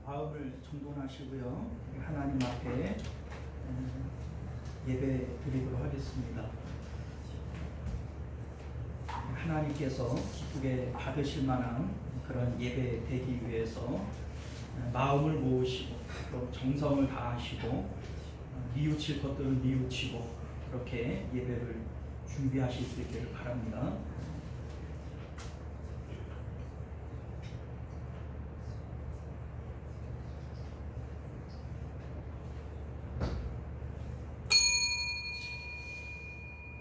마음을 정돈하시고요. 하나님 앞에 예배 드리도록 하겠습니다. 하나님께서 기쁘게 받으실 만한 그런 예배 되기 위해서 마음을 모으시고 또 정성을 다하시고 뉘우칠 것들은 뉘우치고 그렇게 예배를 준비하실 수 있기를 바랍니다.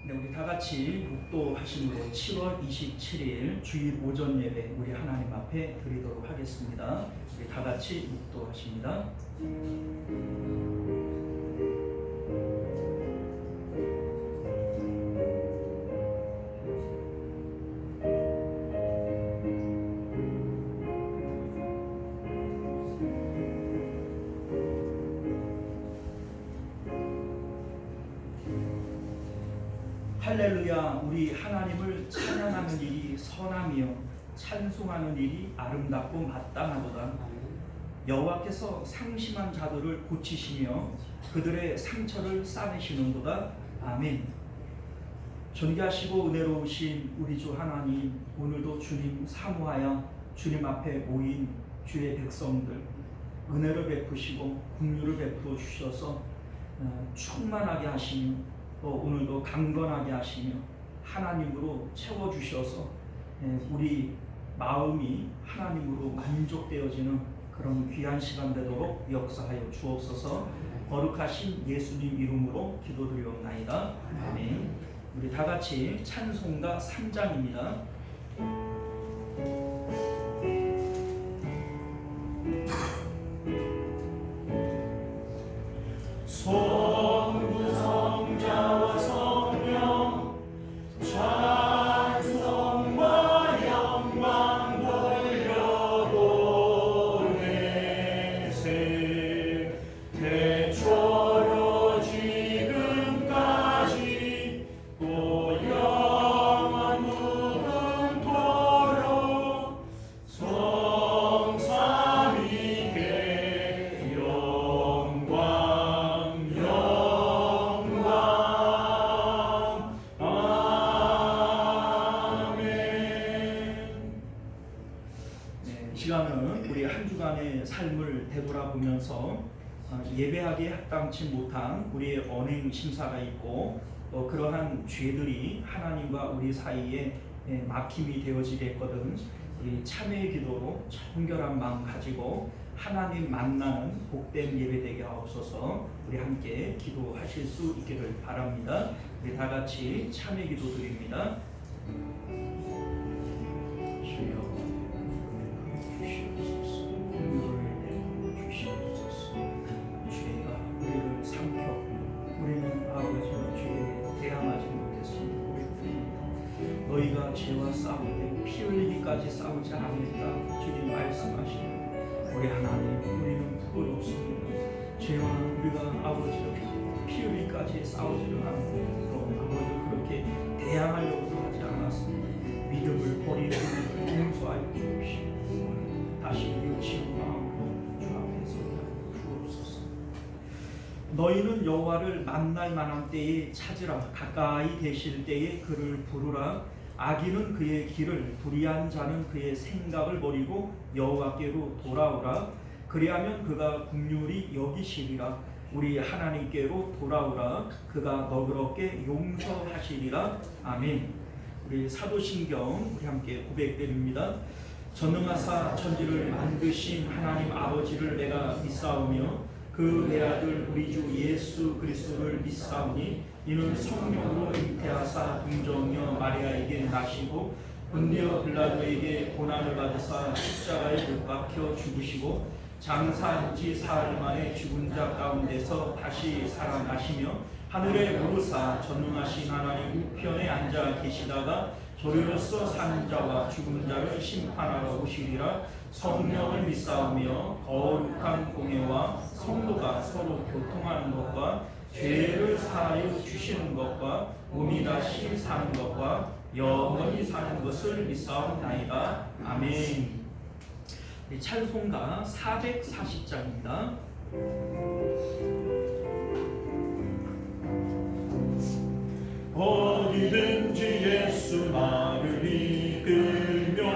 네, 우리 다 같이 묵도하심으로 7월 27일 주일 오전 예배 우리 하나님 앞에 드리도록 하겠습니다. 우리 다 같이 묵도하십니다. 할렐루야. 우리 하나님을 찬양하는 일이 선함이요 찬송하는 일이 아름답고 마땅하도다. 여호와께서 상심한 자들을 고치시며 그들의 상처를 싸매시는도다. 아멘. 존귀하시고 은혜로우신 우리 주 하나님, 오늘도 주님 사모하여 주님 앞에 모인 주의 백성들 은혜를 베푸시고 긍휼을 베풀어 주셔서 충만하게 하시며 또 오늘도 강건하게 하시며 하나님으로 채워주셔서 우리 마음이 하나님으로 만족되어지는 그런 귀한 시간 되도록 역사하여 주옵소서. 거룩하신 예수님 이름으로 기도드리옵나이다. 아멘. 우리 다같이 찬송가 3장입니다. 시간은 우리 한 주간의 삶을 되돌아보면서 예배하기에 합당치 못한 우리의 언행 심사가 있고 또 그러한 죄들이 하나님과 우리 사이에 막힘이 되어지겠거든 우리 참회의 기도로 청결한 마음 가지고 하나님 만나는 복된 예배 되게 하옵소서. 우리 함께 기도하실 수 있기를 바랍니다. 우리 다 같이 참회 기도 드립니다. 주여 너희가 죄와 싸우되 피 흘리기까지 싸우지 않겠다 주님 말씀하시는 우리 하나님, 우리는 부끄럽습니다. 죄와 우리가 아버지를 피 흘리기까지 싸우지를 않고 아버지 그렇게 대항하려고도 하지 않았습니다. 믿음을 버리는 우리를 용서하여 주옵시고 다시 뉘우치는 마음으로 주 앞에 서게 주옵소서. 너희는 여호와를 만날 만한 때에 찾으라. 가까이 계실 때에 그를 부르라. 악인은 그의 길을, 불의한 자는 그의 생각을 버리고 여호와께로 돌아오라. 그리하면 그가 긍휼히 여기시리라. 우리 하나님께로 돌아오라. 그가 너그럽게 용서하시리라. 아멘. 우리 사도신경 우리 함께 고백드립니다. 전능하사 천지를 만드신 하나님 아버지를 내가 믿사오며 그 외아들 우리 주 예수 그리스도를 믿사오니 이는 성령으로 잉태하사 동정녀 마리아에게 나시고 본디오 빌라도에게 고난을 받으사 십자가에 못 박혀 죽으시고 장사한 지 사흘 만에 죽은 자 가운데서 다시 살아나시며 하늘에 오르사 전능하신 하나님 우편에 앉아 계시다가 저리로서 사는 자와 죽은 자를 심판하러 오시리라. 성령을 믿사오며 거룩한 공예와 성도가 서로 교통하는 것과 죄를 사하여 주시는 것과 몸이 다시 사는 것과 영원히 사는 것을 믿사옵나이다. 아멘. 찬송가 440장입니다. 어디든지 예수 나를 이끌며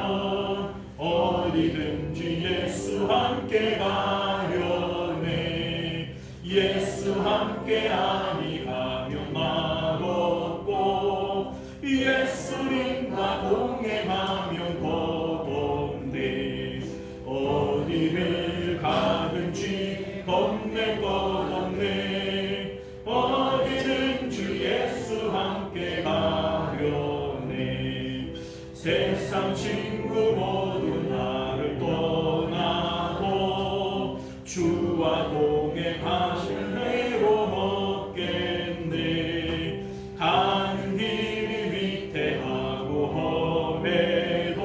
어디든지 예수 함께 가려네. 예수 함께 아니 가면 맛없고 예수님과 동행하면 더없네. 어디를 가든지 겁낼 것 없네. 어디든지 예수 함께 가려네. 세상 친구 모두 나를 떠나고 주와 동행하실 해로 없겠네. 가는 길이 위태하고 험해도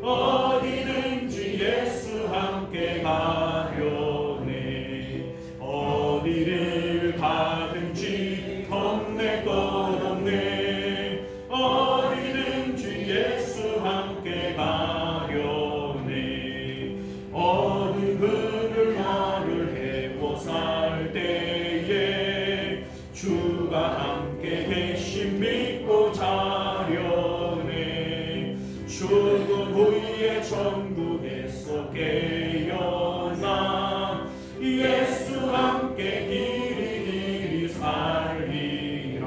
어디든지 예수 함께 가려네. 어디를 가든지 겁낼 것 없네. 어디든지 예수 함께 가려네. 어느 그늘 나를 해고 살 때에 주가 함께 계심 믿고 자려네. 죽은 후에 천국에서 깨어나 예수 함께 길이 살리라.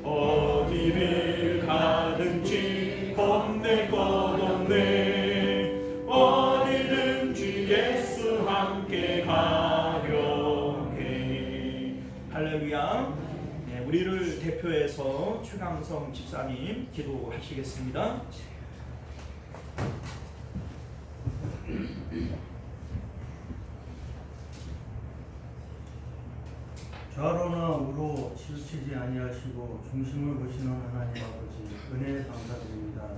어디를 가든지 겁낼 것 없네. 어디든지 예수 함께 가려네. 할렐루야. 네, 우리를 대표해서 최강성 집사님 기도하시겠습니다. 좌로나 우로 치우치지 아니하시고 중심을 보시는 하나님 아버지 은혜에 감사드립니다.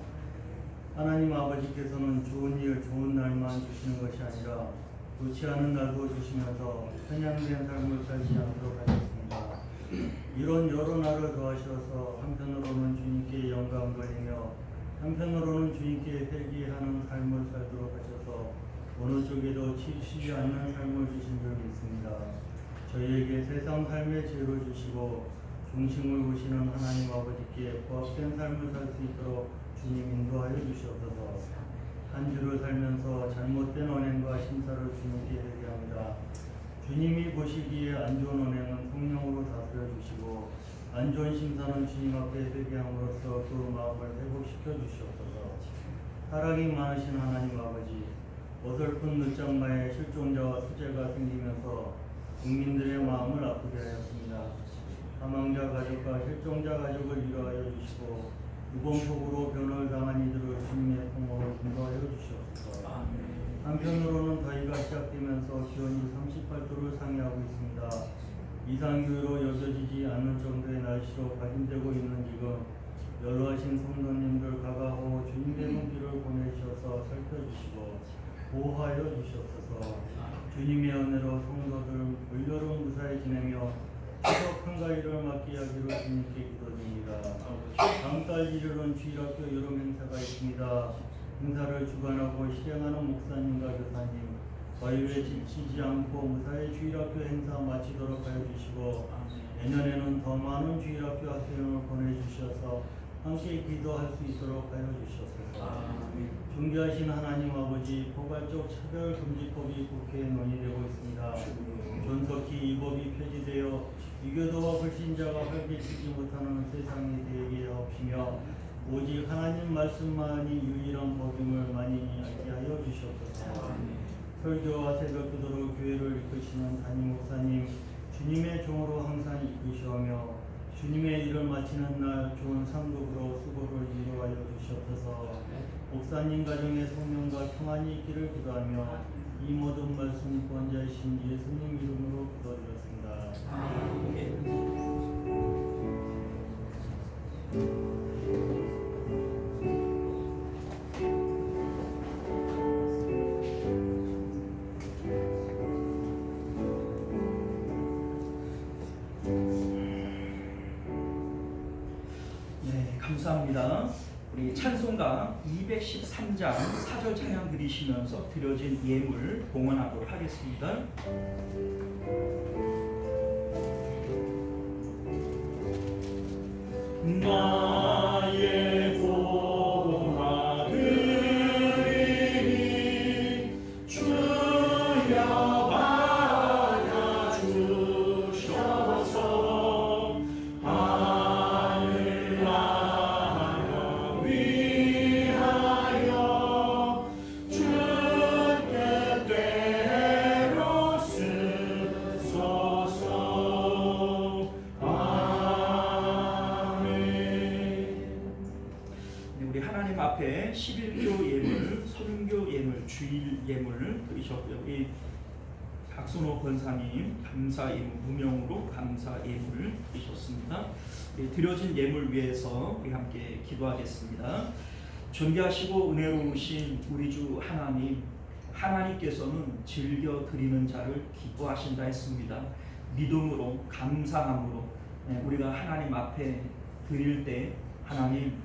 하나님 아버지께서는 좋은 일 좋은 날만 주시는 것이 아니라 좋지 않은 날도 주시면서 편향된 삶을 살지 않도록 하셨습니다. 이런 여러 날을 더하셔서 한편으로는 주님께 영광 돌리며 한편으로는 주님께 회개하는 삶을 살도록 하셔서 어느 쪽에도 치우치지 않는 삶을 주신 줄 믿습니다. 저희에게 세상 삶의 지혜를 주시고 중심을 보시는 하나님 아버지께 부합된 삶을 살 수 있도록 주님 인도하여 주시옵소서. 한 주를 살면서 잘못된 언행과 심사를 주님께 회개합니다. 주님이 보시기에 안 좋은 언행은 성령으로 다스려 주시고 안 좋은 심사는 주님 앞에 회개함으로써 그 마음을 회복시켜 주시옵소서. 사랑이 많으신 하나님 아버지, 어설픈 늦장마에 실종자와 수재가 생기면서 국민들의 마음을 아프게 하였습니다. 사망자 가족과 실종자 가족을 위로하여 주시고 유공폭으로 변호를 당한 이들을 주님의 통로로 인도하여 주시옵소서. 한편으로는 더위가 시작되면서 기온이 38도를 상회하고 있습니다. 이상기후로 여겨지지 않는 정도의 날씨로 각인되고 있는 지금 연로하신 성도님들 가가호 주님의 눈길을 보내주셔서 살펴주시고 보호하여 주시옵소서. 주님의 은혜로 성도들 올여름 무사히 지내며 추석 한가위를 맞게 하기로 주님께 기도드립니다. 다음 달 1일은 주일학교 여름 행사가 있습니다. 행사를 주관하고 실행하는 목사님과 교사님, 과일에 지치지 않고 무사히 주일학교 행사 마치도록 하여 주시고 내년에는 더 많은 주일학교 학생을 보내주셔서 함께 기도할 수 있도록 하여 주시옵소서. 존귀하신 하나님 아버지, 포괄적 차별금지법이 국회에 논의되고 있습니다. 존속히 이 법이 폐지되어 유교도와 불신자가 활개치지 못하는 세상이 되게 하옵시며 오직 하나님 말씀만이 유일한 법임을 많이 알게 하여 주시옵소서. 설교와 새벽 기도로 교회를 이끄시는 담임 목사님, 주님의 종으로 항상 이끄시오며 주님의 일을 마치는 날 좋은 상급으로 수고를 이루하여 주시옵소서. 목사님 가정의 성령과 평안이 있기를 기도하며 이 모든 말씀 구원자이신 예수님 이름으로 기도드렸습니다. 네, 감사합니다. 우리 찬송가 213장 4절 찬양 드리시면서 드려진 예물 봉헌하도록 하겠습니다. 나의 봉화들이 주여 받아주셔서 하늘 나라 위하여 주께 때로 쓰소서. 우리 하나님 앞에 11조 예물, 선교 예물, 주일 예물을 드리셨고요. 우리 박순호 권사님 감사 예물, 무명으로 감사 예물을 드리셨습니다. 드려진 예물 위해서 우리 함께 기도하겠습니다. 존귀하시고 은혜로우신 우리 주 하나님, 하나님께서는 즐겨 드리는 자를 기뻐하신다 했습니다. 믿음으로 감사함으로 우리가 하나님 앞에 드릴 때 하나님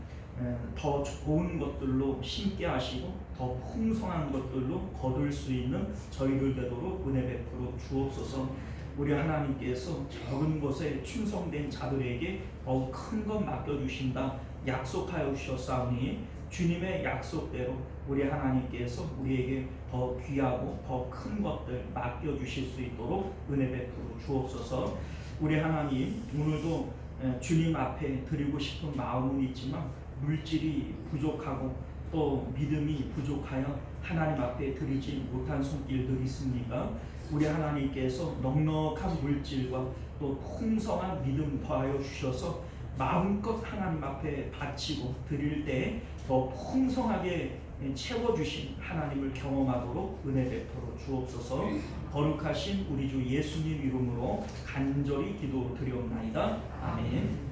더 좋은 것들로 심게 하시고 더 풍성한 것들로 거둘 수 있는 저희들 되도록 은혜 베풀어 주옵소서. 우리 하나님께서 적은 것에 충성된 자들에게 더 큰 것 맡겨주신다 약속하여 주셨사오니 주님의 약속대로 우리 하나님께서 우리에게 더 귀하고 더 큰 것들 맡겨주실 수 있도록 은혜 베풀어 주옵소서. 우리 하나님 오늘도 주님 앞에 드리고 싶은 마음은 있지만 물질이 부족하고 또 믿음이 부족하여 하나님 앞에 드리지 못한 손길들이 있습니까? 우리 하나님께서 넉넉한 물질과 또 풍성한 믿음 더하여 주셔서 마음껏 하나님 앞에 바치고 드릴 때 더 풍성하게 채워주신 하나님을 경험하도록 은혜 베풀어 주옵소서. 거룩하신 우리 주 예수님 이름으로 간절히 기도 드리옵나이다. 아멘.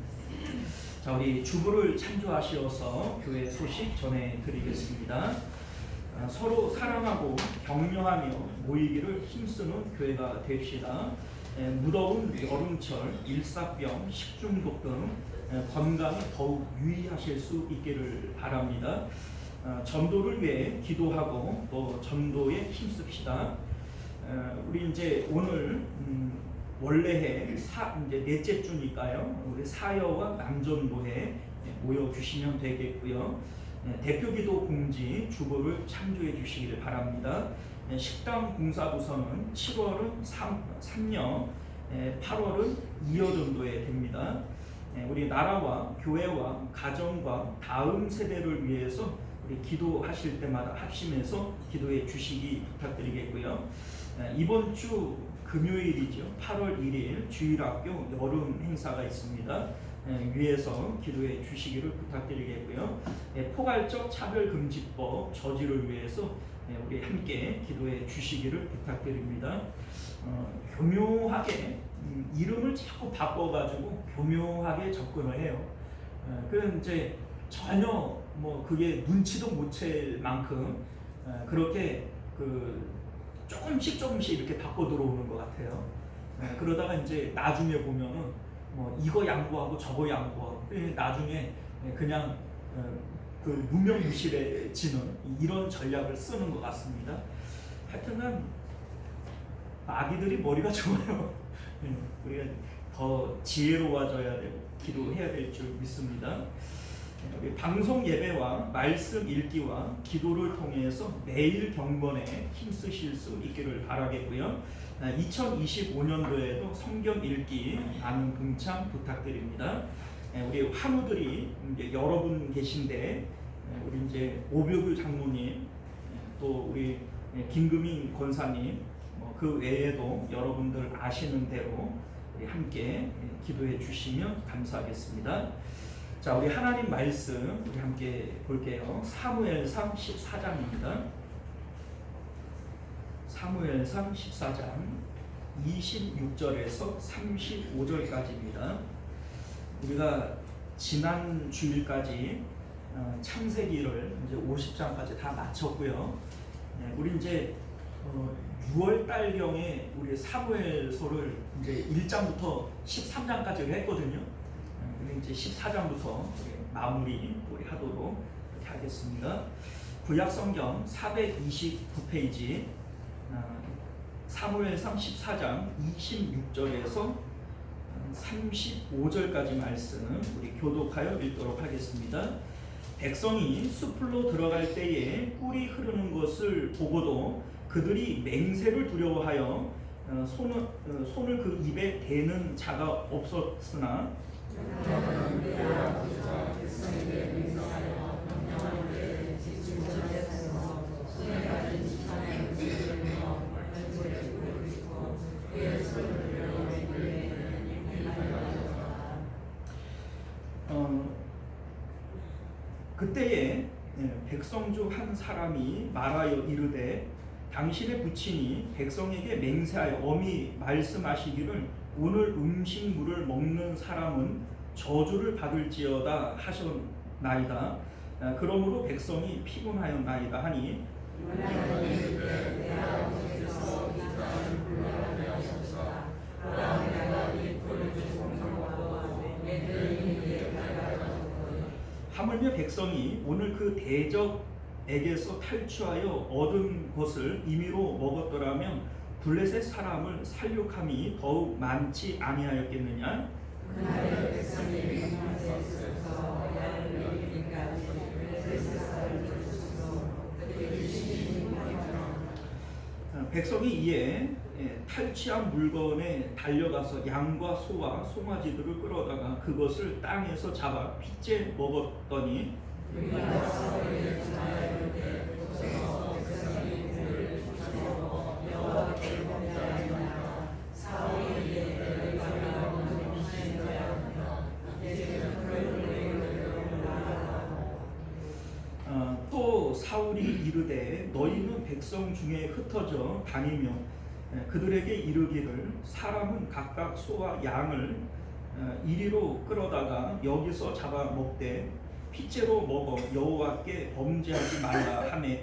자, 우리 주부를 참조하시어서 교회 소식 전해드리겠습니다. 서로 사랑하고 격려하며 모이기를 힘쓰는 교회가 됩시다. 무더운 여름철, 일사병, 식중독 등 건강에 더욱 유의하실 수 있기를 바랍니다. 전도를 위해 기도하고 또 전도에 힘씁시다. 우리 이제 오늘 원래해 이제 넷째 주니까요. 우리 사여와 남전도에 모여 주시면 되겠고요. 대표기도 공지 주보를 참조해 주시기를 바랍니다. 식당 공사부서는 7월은 3년, 8월은 2여 정도에 됩니다. 우리 나라와 교회와 가정과 다음 세대를 위해서 우리 기도하실 때마다 합심해서 기도해 주시기 부탁드리겠고요. 이번 주 금요일이죠. 8월 1일 주일학교 여름 행사가 있습니다. 위해서 기도해 주시기를 부탁드리겠고요. 포괄적 차별금지법 저지를 위해서 우리 함께 기도해 주시기를 부탁드립니다. 교묘하게 이름을 자꾸 바꿔가지고 교묘하게 접근을 해요. 그럼 이제 전혀 뭐 그게 눈치도 못 챌 만큼 그렇게 조금씩 이렇게 바꿔 들어오는 것 같아요. 그러다가 이제 나중에 보면은 뭐 이거 양보하고 저거 양보하고 나중에 그냥 그 무명무실해지는 이런 전략을 쓰는 것 같습니다. 하여튼간 아기들이 머리가 좋아요. 우리가 더 지혜로워져야 되고 기도해야 될 줄 믿습니다. 방송 예배와 말씀 읽기와 기도를 통해서 매일 경건에 힘쓰실 수 있기를 바라겠고요. 2025년도에도 성경 읽기 많은 동참 부탁드립니다. 우리 환우들이 이제 여러분 계신데 우리 이제 오병규 장로님 또 우리 김금인 권사님 그 외에도 여러분들 아시는 대로 우리 함께 기도해 주시면 감사하겠습니다. 자, 우리 하나님 말씀 우리 함께 볼게요. 사무엘상 14장입니다. 사무엘상 14장 26절에서 35절까지입니다. 우리가 지난 주일까지 창세기를 이제 50장까지 다 마쳤고요. 우리 이제 6월 달경에 우리 사무엘서를 이제 1장부터 13장까지 했거든요. 이제 14장부터 마무리 우리 하도록 이렇게 하겠습니다. 구약 성경 429페이지 사무엘상 14장 26절에서 35절까지 말씀 우리 교독하여 읽도록 하겠습니다. 백성이 숲으로 들어갈 때에 꿀이 흐르는 것을 보고도 그들이 맹세를 두려워하여 손을 그 입에 대는 자가 없었으나 그때에 백성 중 한 사람이 말하여 이르되 당신의 부친이 백성에게 맹세하여 엄히 말씀하시기를 오늘 음식물을 먹는 사람은 저주를 받을지어다 하셨나이다. 그러므로 백성이 피곤하였나이다 하니 하물며 백성이 오늘 그 대적에게서 탈취하여 얻은 것을 임의로 먹었더라면 블레셋 사람을 살육함이 더욱 많지 아니하였겠느냐? 백성이 이에 탈취한 물건에 달려가서 양과 소와 송아지들을 끌어다가 그것을 땅에서 잡아 핏째 먹었더니 또 사울이 이르되 너희는 백성 중에 흩어져 다니며 그들에게 이르기를 사람은 각각 소와 양을 이리로 끌어다가 여기서 잡아 먹되 핏째로 먹어 여호와께 범죄하지 말라 하매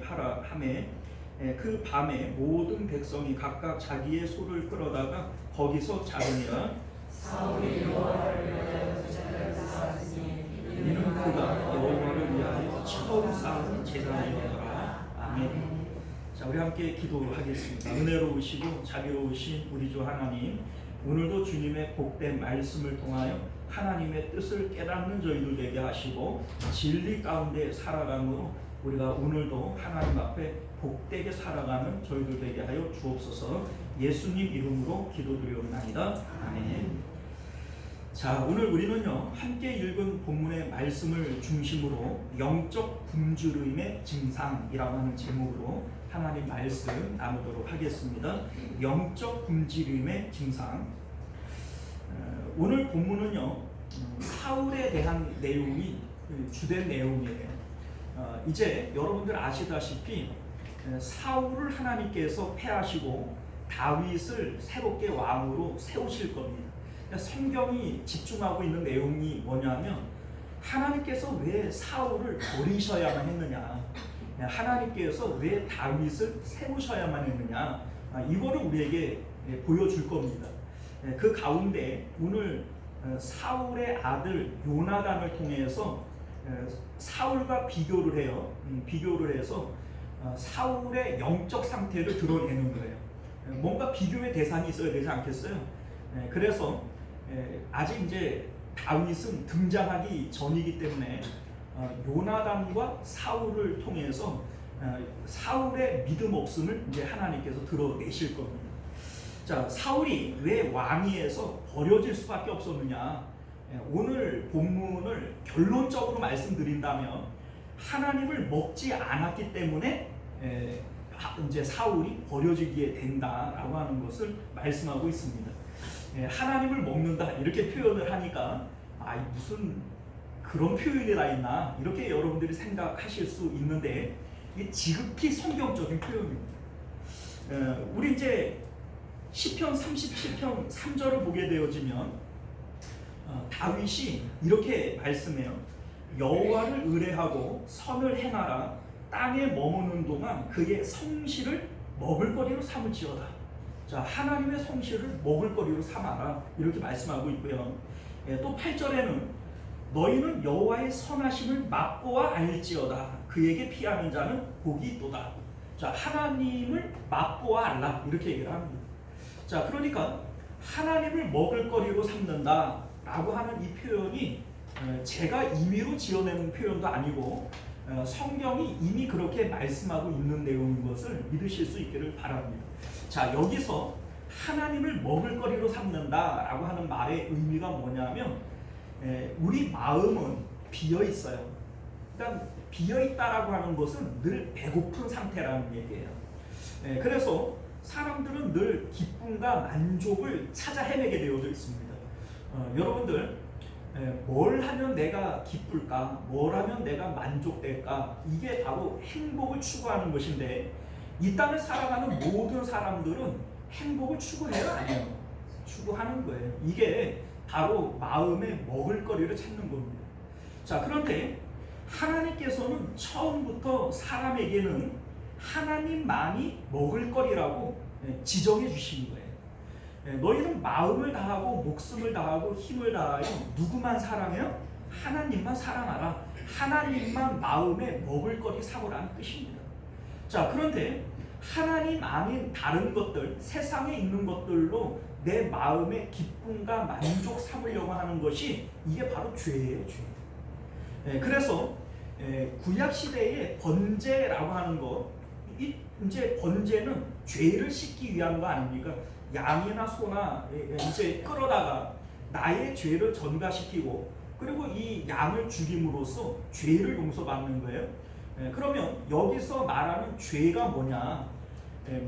그 밤에 모든 백성이 각각 자기의 소를 끌어다가 거기서 잡으니라. 사울이 여호와를 위하여 제사를 쌓았으니 이는 그가 여호와를 위하여 처음 쌓은 제사이더라. 아멘. 자, 우리 함께 기도하겠습니다. 은혜로우시고 자비로우신 우리 주 하나님, 오늘도 주님의 복된 말씀을 통하여 하나님의 뜻을 깨닫는 저희들 되게 하시고 진리 가운데 살아감으로 우리가 오늘도 하나님 앞에 복되게 살아가는 저희들 되게 하여 주옵소서. 예수님 이름으로 기도드리옵나이다. 아멘. 자, 오늘 우리는요 함께 읽은 본문의 말씀을 중심으로 영적 굶주림의 증상이라고 하는 제목으로 하나님 말씀 나누도록 하겠습니다. 영적 굶주림의 증상. 오늘 본문은요 사울에 대한 내용이 주된 내용이에요. 이제 여러분들 아시다시피 사울을 하나님께서 패하시고 다윗을 새롭게 왕으로 세우실 겁니다. 성경이 집중하고 있는 내용이 뭐냐면 하나님께서 왜 사울을 버리셔야만 했느냐, 하나님께서 왜 다윗을 세우셔야만 했느냐, 이거를 우리에게 보여줄 겁니다. 그 가운데 오늘 사울의 아들 요나단을 통해서 사울과 비교를 해요. 비교를 해서 사울의 영적 상태를 드러내는 거예요. 뭔가 비교의 대상이 있어야 되지 않겠어요? 그래서 아직 이제 다윗은 등장하기 전이기 때문에 요나단과 사울을 통해서 사울의 믿음 없음을 이제 하나님께서 드러내실 겁니다. 자, 사울이 왜 왕위에서 버려질 수밖에 없었느냐? 오늘 본문을 결론적으로 말씀드린다면 하나님을 먹지 않았기 때문에 이제 사울이 버려지게 된다라고 하는 것을 말씀하고 있습니다. 하나님을 먹는다 이렇게 표현을 하니까 무슨 그런 표현이 다 있나 이렇게 여러분들이 생각하실 수 있는데 이게 지극히 성경적인 표현입니다. 우리 이제 시편 37편 3절을 보게 되어지면 다윗이 이렇게 말씀해요. 여호와를 의뢰하고 선을 행하라. 땅에 머무는 동안 그의 성실을 먹을거리로 삼을지어다. 자, 하나님의 성실을 먹을거리로 삼아라 이렇게 말씀하고 있고요. 또 8절에는 너희는 여호와의 선하심을 맛보아 알지어다. 그에게 피하는 자는 복이 있도다. 자, 하나님을 맛보아 알라 이렇게 얘기를 합니다. 자, 그러니까 하나님을 먹을거리로 삼는다라고 하는 이 표현이 제가 임의로 지어내는 표현도 아니고 성경이 이미 그렇게 말씀하고 있는 내용인 것을 믿으실 수 있기를 바랍니다. 자, 여기서 하나님을 먹을거리로 삼는다라고 하는 말의 의미가 뭐냐면 우리 마음은 비어 있어요. 그러니까 비어 있다라고 하는 것은 늘 배고픈 상태라는 얘기예요. 그래서 사람들은 늘 기쁨과 만족을 찾아 헤매게 되어져 있습니다. 여러분들 뭘 하면 내가 기쁠까? 뭘 하면 내가 만족될까? 이게 바로 행복을 추구하는 것인데 이 땅을 살아가는 모든 사람들은 행복을 추구해요? 아니에요? 추구하는 거예요. 이게 바로 마음의 먹을거리를 찾는 겁니다. 자, 그런데 하나님께서는 처음부터 사람에게는 하나님만이 먹을거리라고 지정해 주신 거예요. 너희는 마음을 다하고 목숨을 다하고 힘을 다하여 누구만 사랑해요? 하나님만 사랑하라. 하나님만 마음에 먹을거리 삼으라는 뜻입니다. 자, 그런데 하나님 아닌 다른 것들, 세상에 있는 것들로 내 마음의 기쁨과 만족 삼으려고 하는 것이 이게 바로 죄예요, 죄. 그래서 구약 시대의 번제라고 하는 것, 이제 번제는 죄를 씻기 위한 거 아닙니까? 양이나 소나 이제 끌어다가 나의 죄를 전가시키고 그리고 이 양을 죽임으로써 죄를 용서받는 거예요. 그러면 여기서 말하는 죄가 뭐냐?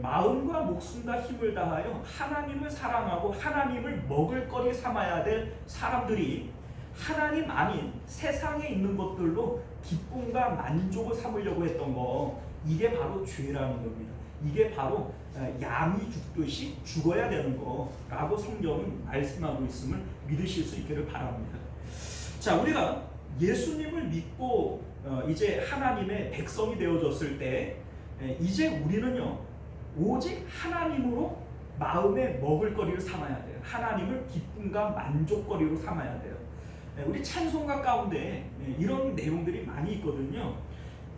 마음과 목숨과 힘을 다하여 하나님을 사랑하고 하나님을 먹을거리 삼아야 될 사람들이 하나님 아닌 세상에 있는 것들로 기쁨과 만족을 삼으려고 했던 거, 이게 바로 죄라는 겁니다. 이게 바로 양이 죽듯이 죽어야 되는 거라고 성경은 말씀하고 있음을 믿으실 수 있기를 바랍니다. 자, 우리가 예수님을 믿고 이제 하나님의 백성이 되어졌을 때 이제 우리는요 오직 하나님으로 마음에 먹을거리를 삼아야 돼요. 하나님을 기쁨과 만족거리로 삼아야 돼요. 우리 찬송가 가운데 이런 내용들이 많이 있거든요.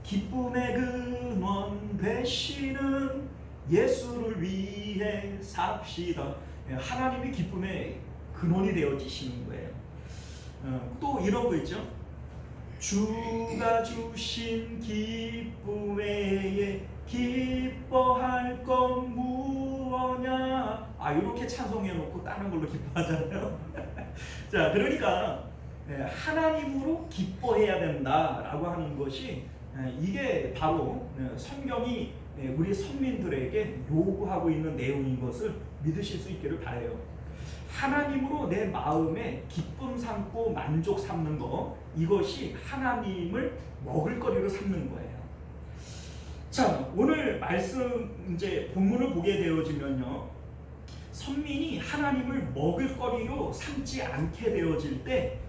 기쁨의 근원 되시는 예수를 위해 삽시다. 하나님이 기쁨의 근원이 되어지시는 거예요. 또 이런 거 있죠. 주가 주신 기쁨 외에 기뻐할 건 무엇냐. 이렇게 찬송해 놓고 다른 걸로 기뻐하잖아요. 자, 그러니까 하나님으로 기뻐해야 된다라고 하는 것이 이게 바로 성경이 우리 선민들에게 요구하고 있는 내용인 것을 믿으실 수 있기를 바라요. 하나님으로 내 마음에 기쁨 삼고 만족 삼는 거, 이것이 하나님을 먹을거리로 삼는 거예요. 자, 오늘 말씀 이제 본문을 보게 되어지면요, 선민이 하나님을 먹을거리로 삼지 않게 되어질 때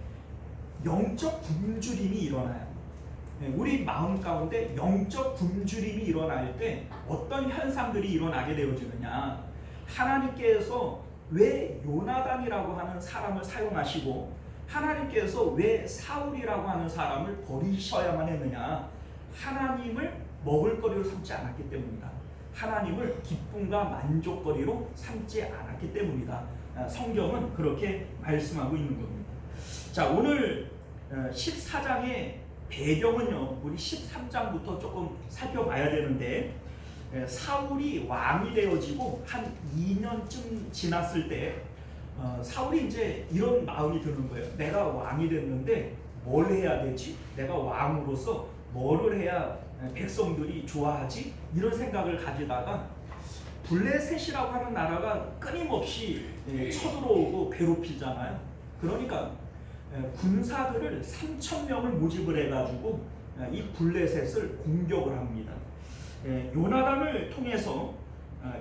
영적 굶주림이 일어나요. 우리 마음 가운데 영적 굶주림이 일어날 때 어떤 현상들이 일어나게 되어지느냐, 하나님께서 왜 요나단이라고 하는 사람을 사용하시고 하나님께서 왜 사울이라고 하는 사람을 버리셔야만 했느냐, 하나님을 먹을거리로 삼지 않았기 때문이다. 하나님을 기쁨과 만족거리로 삼지 않았기 때문이다. 성경은 그렇게 말씀하고 있는 겁니다. 자, 오늘 14장의 배경은요, 우리 13장부터 조금 살펴봐야 되는데, 사울이 왕이 되어지고 한 2년쯤 지났을 때 사울이 이제 이런 마음이 드는 거예요. 내가 왕이 됐는데 뭘 해야 되지? 내가 왕으로서 뭐를 해야 백성들이 좋아하지? 이런 생각을 가지다가 블레셋이라고 하는 나라가 끊임없이 쳐들어오고 괴롭히잖아요. 그러니까 군사들을 3,000명을 모집을 해가지고 이 블레셋을 공격을 합니다. 요나단을 통해서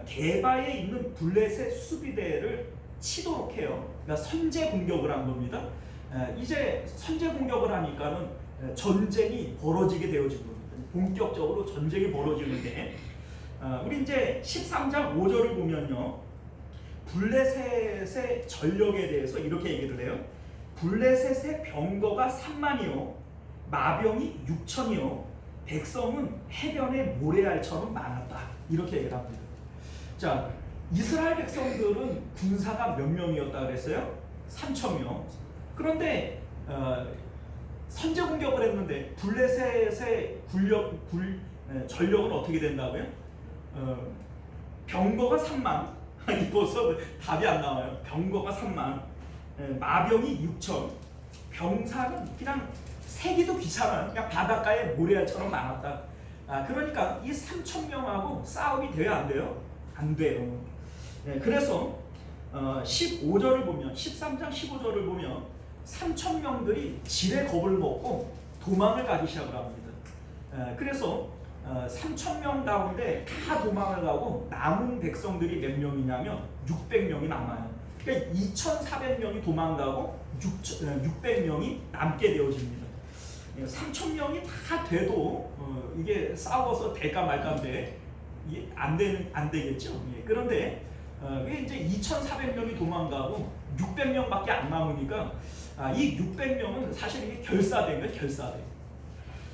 게바에 있는 블레셋 수비대를 치도록 해요. 그러니까 선제 공격을 한 겁니다. 이제 선제 공격을 하니까는 전쟁이 벌어지게 되어진 겁니다. 본격적으로 전쟁이 벌어지는데, 우리 이제 13장 5절을 보면요, 블레셋의 전력에 대해서 이렇게 얘기를 해요. 블레셋의 병거가 3만이요 마병이 6천이요 백성은 해변의 모래알처럼 많았다. 이렇게 얘기를 합니다. 자, 이스라엘 백성들은 군사가 몇 명이었다 그랬어요? 3,000명. 그런데 선제 공격을 했는데 블레셋의 전력은 어떻게 된다고요? 병거가 3만. 아니 벌써 답이 안 나와요. 병거가 3만, 마병이 6천, 병사는 그냥 세기도 귀찮아요. 그냥 바닷가에 모래알처럼 많았다. 그러니까 이 3,000명하고 싸움이 돼요, 안 돼요? 안 돼요. 그래서 15절을 보면 13장 15절을 보면 3,000명들이 지레 겁을 먹고 도망을 가기 시작을 합니다. 그래서 3,000명 가운데 다 도망을 가고 남은 백성들이 몇 명이냐면 600명이 남아요. 그러니까 2,400명이 도망가고 600명이 남게 되어집니다. 3,000명이 다 돼도 이게 싸워서 될까 말까인데 이게 안 되겠죠. 그런데 이제 2,400명이 도망가고 600명밖에 안 남으니까 이 600명은 사실 이게 결사된 거예요. 결사된.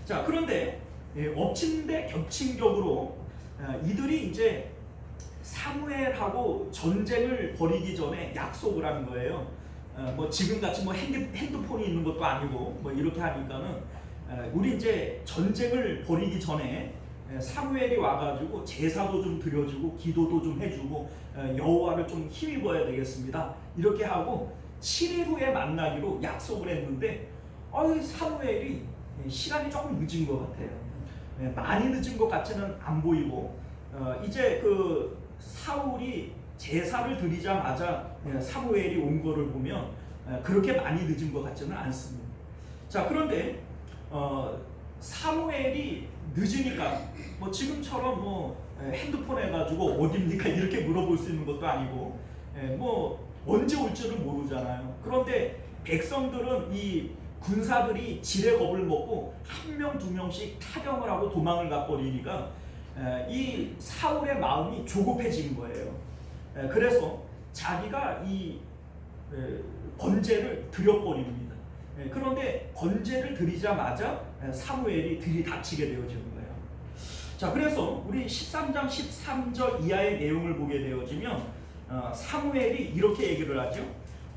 자, 그런데 엎친 데 겹친 격으로 이들이 이제 사무엘하고 전쟁을 벌이기 전에 약속을 하는 거예요. 뭐 지금같이 뭐 핸드폰이 있는 것도 아니고 뭐 이렇게 하니까는 우리 이제 전쟁을 벌이기 전에 사무엘이 와가지고 제사도 좀 드려주고 기도도 좀 해주고 여호와를 좀 힘입어야 되겠습니다. 이렇게 하고 7일 후에 만나기로 약속을 했는데 사무엘이 시간이 조금 늦은 것 같아요. 많이 늦은 것 같지는 안 보이고 이제 그 사울이 제사를 드리자마자 사무엘이 온 거를 보면 그렇게 많이 늦은 것 같지는 않습니다. 자, 그런데 사무엘이 늦으니까 뭐 지금처럼 뭐 핸드폰 해가지고 어딥니까 이렇게 물어볼 수 있는 것도 아니고 뭐 언제 올지를 모르잖아요. 그런데 백성들은 이 군사들이 지레 겁을 먹고 한 명, 두 명씩 타령을 하고 도망을 가버리니까 이 사울의 마음이 조급해진 거예요. 그래서 자기가 이 번제를 드려버립니다. 그런데 번제를 드리자마자 사무엘이 들이닥치게 되어지는 거예요. 자, 그래서 우리 13장 13절 이하의 내용을 보게 되어지면 사무엘이 이렇게 얘기를 하죠.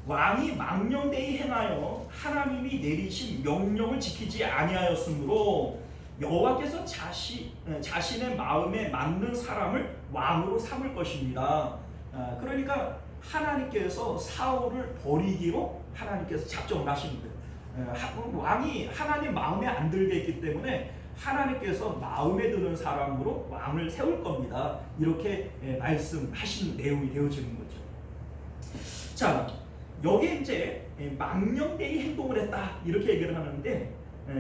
왕이 망령되이 행하여 하나님이 내리신 명령을 지키지 아니하였으므로 여호와께서 자신의 마음에 맞는 사람을 왕으로 삼을 것입니다. 그러니까 하나님께서 사울을 버리기로 하나님께서 작정을 하신 거예요. 왕이 하나님 마음에 안 들게 했기 때문에 하나님께서 마음에 드는 사람으로 왕을 세울 겁니다. 이렇게 말씀하신 내용이 되어지는 거죠. 자, 여기에 이제 망령되이 행동을 했다 이렇게 얘기를 하는데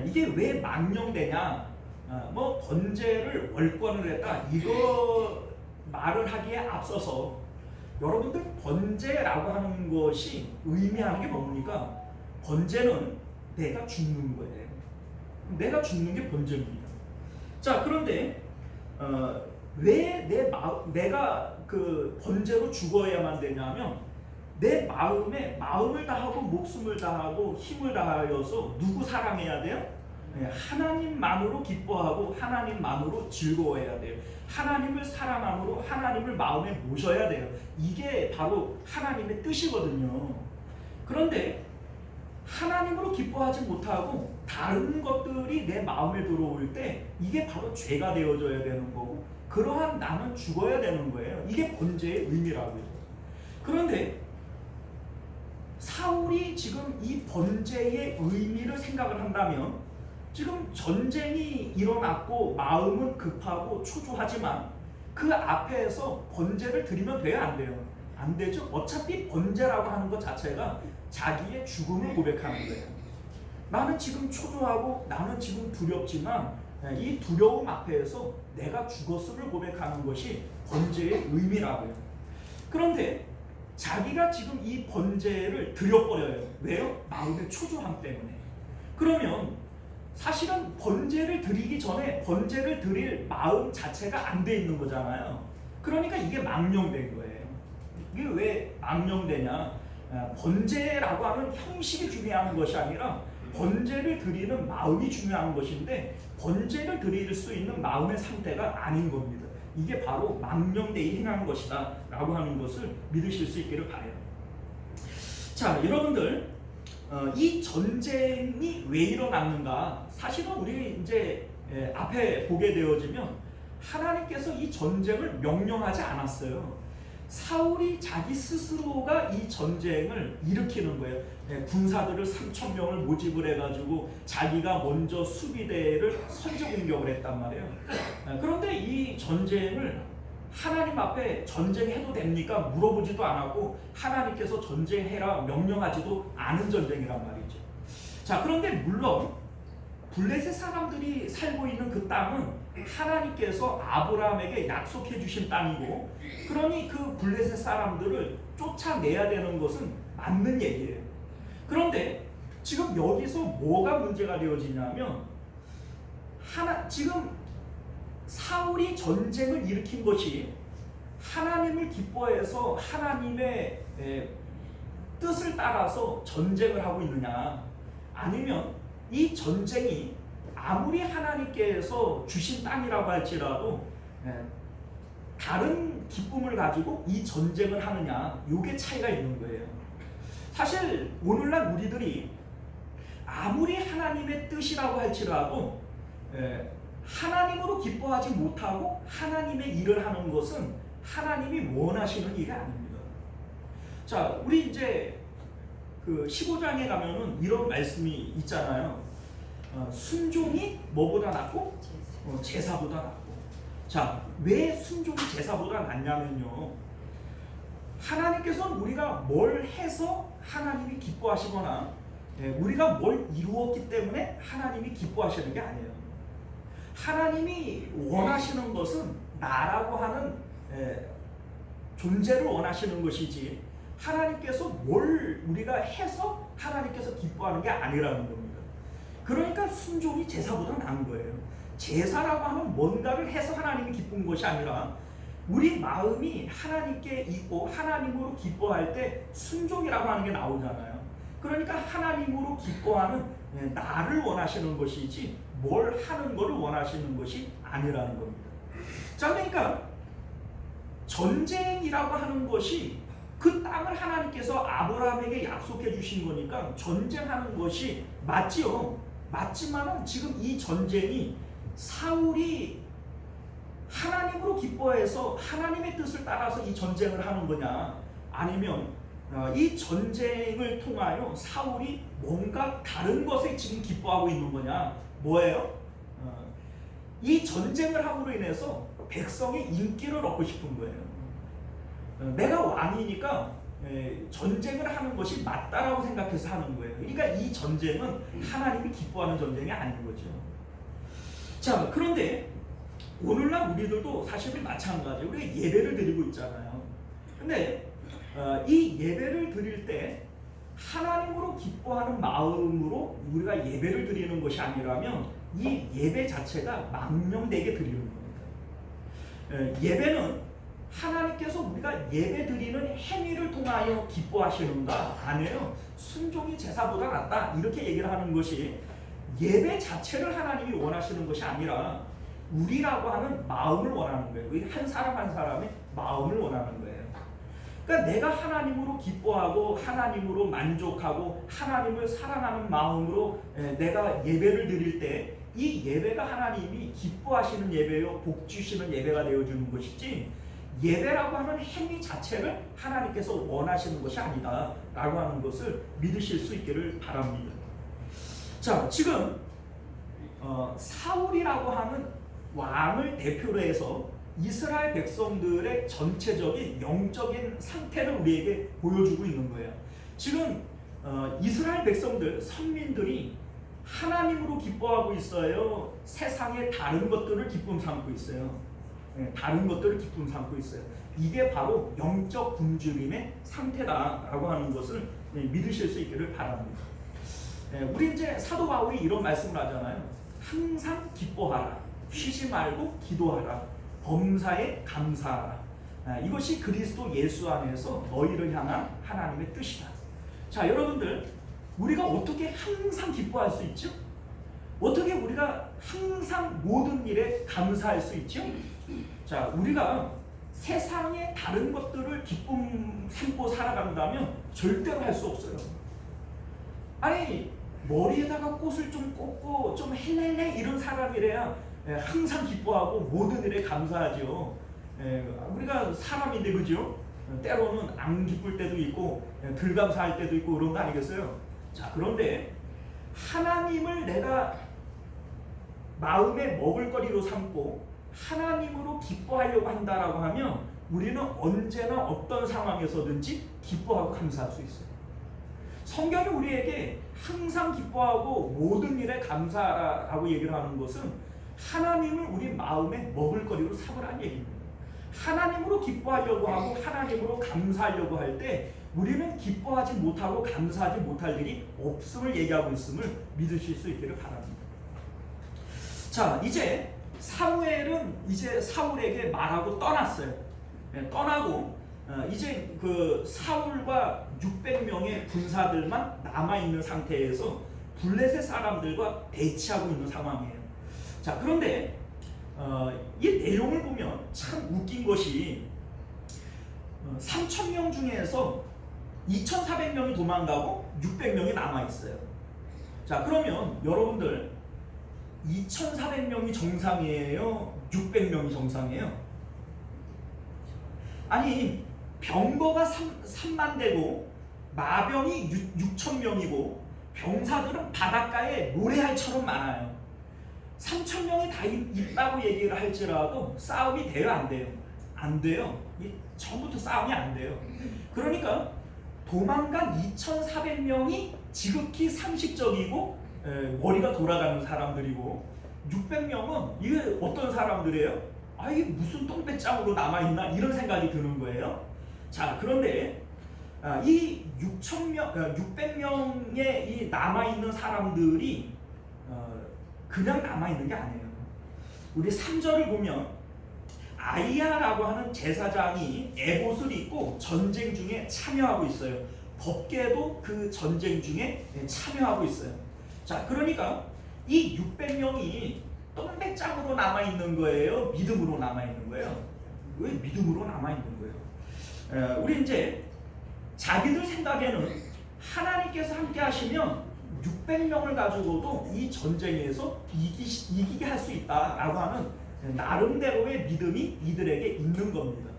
이게 왜 망령되냐? 뭐 번제를 월권을 했다 이거 말을 하기에 앞서서 여러분들 번제라고 하는 것이 의미하는 게 뭡니까? 번제는 내가 죽는 거예요. 내가 죽는 게 번제입니다. 자, 그런데 왜 내가 그 번제로 죽어야만 되냐면 내 마음을 다하고 목숨을 다하고 힘을 다하여서 누구 사랑해야 돼요? 하나님만으로 기뻐하고 하나님만으로 즐거워해야 돼요. 하나님을 사랑함으로 하나님을 마음에 모셔야 돼요. 이게 바로 하나님의 뜻이거든요. 그런데 하나님으로 기뻐하지 못하고 다른 것들이 내 마음에 들어올 때 이게 바로 죄가 되어져야 되는 거고 그러한 나는 죽어야 되는 거예요. 이게 번제의 의미라고요. 그런데 사울이 지금 이 번제의 의미를 생각을 한다면 지금 전쟁이 일어났고 마음은 급하고 초조하지만 그 앞에서 번제를 드리면 돼요, 안 돼요? 안 되죠. 어차피 번제라고 하는 것 자체가 자기의 죽음을 고백하는 거예요. 나는 지금 초조하고 나는 지금 두렵지만 이 두려움 앞에서 내가 죽었음을 고백하는 것이 번제의 의미라고요. 그런데 자기가 지금 이 번제를 드려버려요. 왜요? 마음의 초조함 때문에. 그러면 사실은 번제를 드리기 전에 번제를 드릴 마음 자체가 안 돼 있는 거잖아요. 그러니까 이게 망령된 거예요. 이게 왜 망령되냐? 번제라고 하는 형식이 중요한 것이 아니라 번제를 드리는 마음이 중요한 것인데 번제를 드릴 수 있는 마음의 상태가 아닌 겁니다. 이게 바로 망령되이 행한 것이다 라고 하는 것을 믿으실 수 있기를 바라요. 자, 여러분들 이 전쟁이 왜 일어났는가? 사실은 우리 이제 앞에 보게 되어지면 하나님께서 이 전쟁을 명령하지 않았어요. 사울이 자기 스스로가 이 전쟁을 일으키는 거예요. 군사들을 3,000명을 모집을 해가지고 자기가 먼저 수비대를 선제 공격을 했단 말이에요. 그런데 이 전쟁을 하나님 앞에 전쟁해도 됩니까? 물어보지도 않았고 하나님께서 전쟁해라 명령하지도 않은 전쟁이란 말이죠. 자, 그런데 물론 블레셋 사람들이 살고 있는 그 땅은 하나님께서 아브라함에게 약속해 주신 땅이고, 그러니 그 블레셋 사람들을 쫓아내야 되는 것은 맞는 얘기예요. 그런데 지금 여기서 뭐가 문제가 되어지냐면 지금 사울이 전쟁을 일으킨 것이 하나님을 기뻐해서 하나님의 뜻을 따라서 전쟁을 하고 있느냐, 아니면 이 전쟁이 아무리 하나님께서 주신 땅이라고 할지라도 다른 기쁨을 가지고 이 전쟁을 하느냐, 요게 차이가 있는 거예요. 사실 오늘날 우리들이 아무리 하나님의 뜻이라고 할지라도 하나님으로 기뻐하지 못하고 하나님의 일을 하는 것은 하나님이 원하시는 일이 아닙니다. 자, 우리 이제 그 15장에 가면은 이런 말씀이 있잖아요. 순종이 뭐보다 낫고? 제사보다 낫고. 자, 왜 순종이 제사보다 낫냐면요, 하나님께서는 우리가 뭘 해서 하나님이 기뻐하시거나 우리가 뭘 이루었기 때문에 하나님이 기뻐하시는 게 아니에요. 하나님이 원하시는 것은 나라고 하는 존재를 원하시는 것이지, 하나님께서 뭘 우리가 해서 하나님께서 기뻐하는 게 아니라는 겁니다. 그러니까 순종이 제사보다 나은 거예요. 제사라고 하면 뭔가를 해서 하나님이 기쁜 것이 아니라 우리 마음이 하나님께 있고 하나님으로 기뻐할 때 순종이라고 하는 게 나오잖아요. 그러니까 하나님으로 기뻐하는 나를 원하시는 것이지 뭘 하는 것을 원하시는 것이 아니라는 겁니다. 자, 그러니까 전쟁이라고 하는 것이 그 땅을 하나님께서 아브라함에게 약속해 주신 거니까 전쟁하는 것이 맞지요. 맞지만은 지금 이 전쟁이 사울이 하나님으로 기뻐해서 하나님의 뜻을 따라서 이 전쟁을 하는 거냐, 아니면 이 전쟁을 통하여 사울이 뭔가 다른 것에 지금 기뻐하고 있는 거냐, 뭐예요? 이 전쟁을 함으로 인해서 백성의 인기를 얻고 싶은 거예요. 내가 왕이니까 전쟁을 하는 것이 맞다라고 생각해서 하는 거예요. 그러니까 이 전쟁은 하나님이 기뻐하는 전쟁이 아닌 거죠. 자, 그런데 오늘날 우리들도 사실은 마찬가지예요. 우리가 예배를 드리고 있잖아요. 근데 이 예배를 드릴 때 하나님으로 기뻐하는 마음으로 우리가 예배를 드리는 것이 아니라면 이 예배 자체가 망령되게 드리는 겁니다. 예배는 하나님께서 우리가 예배 드리는 행위를 통하여 기뻐하시는가? 아니에요. 순종이 제사보다 낫다, 이렇게 얘기를 하는 것이 예배 자체를 하나님이 원하시는 것이 아니라 우리라고 하는 마음을 원하는 거예요. 한 사람 한 사람의 마음을 원하는 거예요. 그러니까 내가 하나님으로 기뻐하고 하나님으로 만족하고 하나님을 사랑하는 마음으로 내가 예배를 드릴 때 이 예배가 하나님이 기뻐하시는 예배요, 복 주시는 예배가 되어주는 것이지, 예배라고 하는 행위 자체를 하나님께서 원하시는 것이 아니다 라고 하는 것을 믿으실 수 있기를 바랍니다. 자, 지금 사울이라고 하는 왕을 대표로 해서 이스라엘 백성들의 전체적인 영적인 상태를 우리에게 보여주고 있는 거예요. 지금 이스라엘 백성들, 선민들이 하나님으로 기뻐하고 있어요? 세상의 다른 것들을 기쁨 삼고 있어요? 다른 것들을 기쁨 삼고 있어요. 이게 바로 영적 굶주림의 상태다라고 하는 것을 믿으실 수 있기를 바랍니다. 우리 이제 사도 바울이 이런 말씀을 하잖아요. 항상 기뻐하라, 쉬지 말고 기도하라, 범사에 감사하라. 이것이 그리스도 예수 안에서 너희를 향한 하나님의 뜻이다. 자, 여러분들, 우리가 어떻게 항상 기뻐할 수 있죠? 어떻게 우리가 항상 모든 일에 감사할 수 있죠? 자, 우리가 세상의 다른 것들을 기쁨 삼고 살아간다면 절대로 할 수 없어요. 아니, 머리에다가 꽃을 좀 꽂고 좀 헬렐레 이런 사람이래야 항상 기뻐하고 모든 일에 감사하죠. 우리가 사람인데, 그죠? 때로는 안 기쁠 때도 있고 덜 감사할 때도 있고 그런 거 아니겠어요? 자, 그런데 하나님을 내가 마음의 먹을거리로 삼고 하나님으로 기뻐하려고 한다라고 하면 우리는 언제나 어떤 상황에서든지 기뻐하고 감사할 수 있어요. 성경이 우리에게 항상 기뻐하고 모든 일에 감사하라고 얘기를 하는 것은 하나님을 우리 마음의 먹을거리로 삼으라는 얘기입니다. 하나님으로 기뻐하려고 하고 하나님으로 감사하려고 할 때 우리는 기뻐하지 못하고 감사하지 못할 일이 없음을 얘기하고 있음을 믿으실 수 있기를 바랍니다. 자, 이제 사무엘은 이제 사울에게 말하고 떠났어요. 떠나고 이제 그 사울과 600명의 군사들만 남아있는 상태에서 블레셋 사람들과 대치하고 있는 상황이에요. 자, 그런데 이 내용을 보면 참 웃긴 것이 3,000명 중에서 2,400명이 도망가고 600명이 남아있어요. 자, 그러면 여러분들 2,400명이 정상이에요? 600명이 정상이에요? 아니, 병거가 3만 대고 마병이 6,000명이고 병사들은 바닷가에 모래알처럼 많아요. 3,000명이 다 있다고 얘기를 할지라도 싸움이 돼요, 안 돼요? 안 돼요. 처음부터 싸움이 안 돼요. 그러니까 도망간 2,400명이 지극히 상식적이고 머리가 돌아가는 사람들이고 600명은 이게 어떤 사람들이에요? 아, 이게 무슨 똥배짱으로 남아있나 이런 생각이 드는 거예요. 자, 그런데 이 600명의 이 남아있는 사람들이 그냥 남아있는 게 아니에요. 우리 3절을 보면 아이야라고 하는 제사장이 에봇을 입고 전쟁 중에 참여하고 있어요. 법계도 그 전쟁 중에 참여하고 있어요. 자, 그러니까 이 600명이 똥배짱으로 남아있는 거예요? 믿음으로 남아있는 거예요? 왜 믿음으로 남아있는 거예요? 우리 이제 자기들 생각에는 하나님께서 함께 하시면 600명을 가지고도 이 전쟁에서 이기게 할 수 있다라고 하는 나름대로의 믿음이 이들에게 있는 겁니다.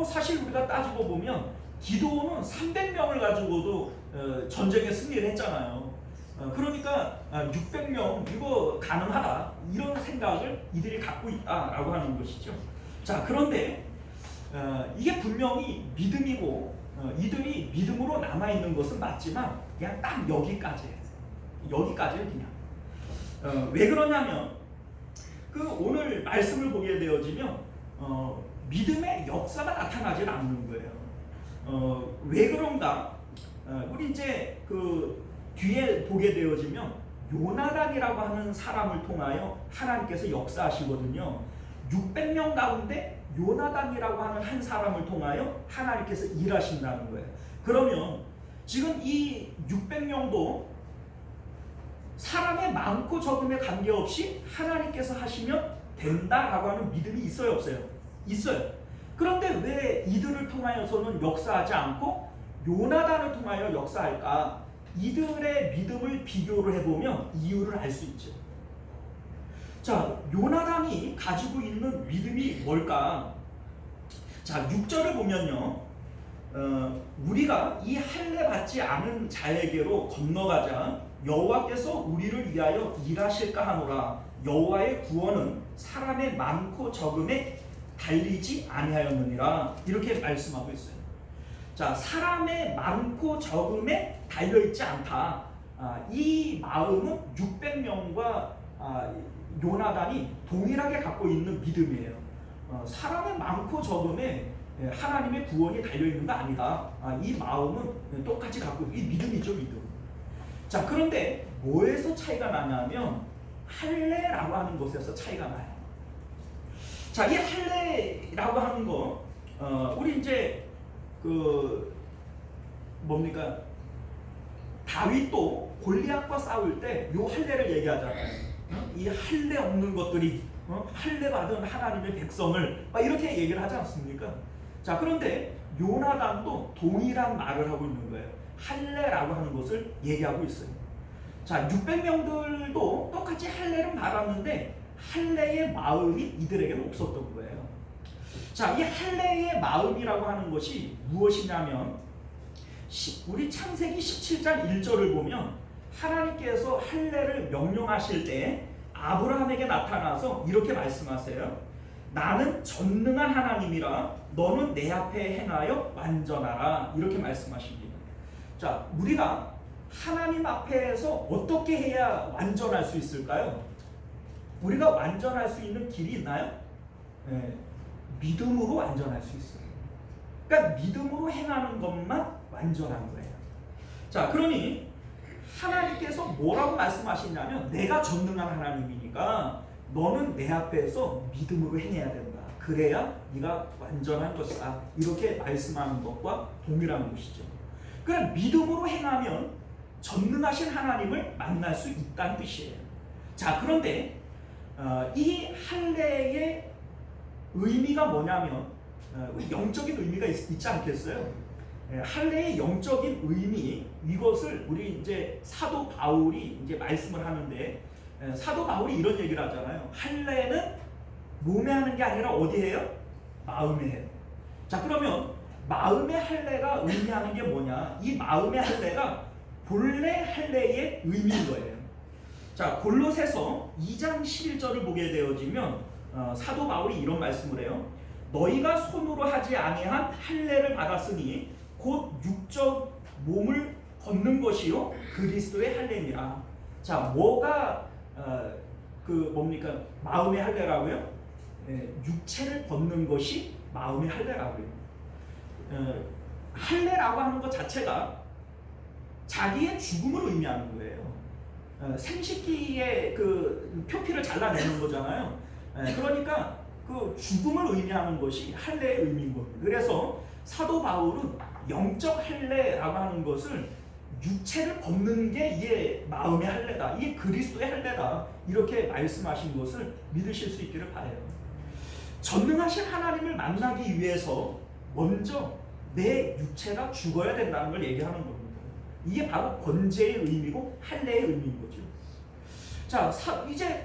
사실 우리가 따지고 보면 기도는 300명을 가지고도 전쟁에 승리를 했잖아요. 그러니까 600명 이거 가능하다 이런 생각을 이들이 갖고 있다라고 하는 것이죠. 자, 그런데 이게 분명히 믿음이고 이들이 믿음으로 남아있는 것은 맞지만 그냥 딱 여기까지예요. 그냥. 왜 그러냐면 그 오늘 말씀을 보게 되어지면 믿음의 역사가 나타나질 않는 거예요. 왜 그런가? 우리 이제 그 뒤에 보게 되어지면 요나단이라고 하는 사람을 통하여 하나님께서 역사하시거든요. 600명 가운데 요나단이라고 하는 한 사람을 통하여 하나님께서 일하신다는 거예요. 그러면 지금 이 600명도 사람의 많고 적음에 관계없이 하나님께서 하시면 된다라고 하는 믿음이 있어요, 없어요? 있어요. 그런데 왜 이들을 통하여서는 역사하지 않고 요나단을 통하여 역사할까? 이들의 믿음을 비교를 해보면 이유를 알 수 있죠. 자, 요나단이 가지고 있는 믿음이 뭘까? 자, 6절을 보면요, 우리가 이 할례 받지 않은 자에게로 건너가자 여호와께서 우리를 위하여 일하실까 하노라. 여호와의 구원은 사람의 많고 적음에 달리지 아니하였느니라. 이렇게 말씀하고 있어요. 자, 사람의 많고 적음에 달려있지 않다. 이 마음은 600명과 요나단이 동일하게 갖고 있는 믿음이에요. 사람의 많고 적음에 하나님의 구원이 달려있는 거 아니다. 이 마음은 똑같이 갖고 있는 이 믿음이죠, 믿음. 자, 그런데 뭐에서 차이가 나냐면 할례라고 하는 것에서 차이가 나요. 자, 이 할례라고 하는 거 우리 이제 그 뭡니까? 다윗도 골리앗과 싸울 때 요 할례를 얘기하잖아요. 이 할례 없는 것들이 할례 받은 하나님의 백성을 막 이렇게 얘기를 하지 않습니까? 자, 그런데 요나단도 동일한 말을 하고 있는 거예요. 할례라고 하는 것을 얘기하고 있어요. 자, 600명들도 똑같이 할례를 받았는데 할례의 마음이 이들에게는 없었던 거예요. 자, 이 할례의 마음이라고 하는 것이 무엇이냐면 우리 창세기 17장 1절을 보면 하나님께서 할례를 명령하실 때 아브라함에게 나타나서 이렇게 말씀하세요. 나는 전능한 하나님이라 너는 내 앞에 행하여 완전하라. 이렇게 말씀하십니다. 자, 우리가 하나님 앞에서 어떻게 해야 완전할 수 있을까요? 우리가 완전할 수 있는 길이 있나요? 네, 믿음으로 완전할 수 있어요. 그러니까 믿음으로 행하는 것만 완전한 거예요. 자, 그러니 하나님께서 뭐라고 말씀하시냐면 내가 전능한 하나님이니까 너는 내 앞에서 믿음으로 행해야 된다. 그래야 네가 완전한 것이다. 이렇게 말씀하는 것과 동일한 것이죠. 그러니까 믿음으로 행하면 전능하신 하나님을 만날 수 있다는 뜻이에요. 자, 그런데 이 할례의 의미가 뭐냐면 영적인 의미가 있지 않겠어요? 할례의 영적인 의미, 이것을 우리 이제 사도 바울이 이제 말씀을 하는데 사도 바울이 이런 얘기를 하잖아요. 할례는 몸에 하는 게 아니라 어디에 해요? 마음에 해요. 자, 그러면 마음의 할례가 의미하는 게 뭐냐? 이 마음의 할례가 본래 할례의 의미인 거예요. 자, 골로새서 2장 11절을 보게 되어지면 사도 바울이 이런 말씀을 해요. 너희가 손으로 하지 아니한 할례를 받았으니 곧 육적 몸을 걷는 것이요 그리스도의 할례니라. 자, 뭐가 뭡니까? 마음의 할례라고요? 육체를 걷는 것이 마음의 할례라고요. 할례라고 하는 것 자체가 자기의 죽음을 의미하는 거예요. 생식기의 그 표피를 잘라내는 거잖아요. 그러니까 그 죽음을 의미하는 것이 할례의 의미인 겁니다. 그래서 사도 바울은 영적 할례라고 하는 것을 육체를 걷는 게 이게 마음의 할례다, 이게 그리스도의 할례다, 이렇게 말씀하신 것을 믿으실 수 있기를 바라요. 전능하신 하나님을 만나기 위해서 먼저 내 육체가 죽어야 된다는 걸 얘기하는 겁니다. 이게 바로 번제의 의미고 할례의 의미인 거죠. 자, 이제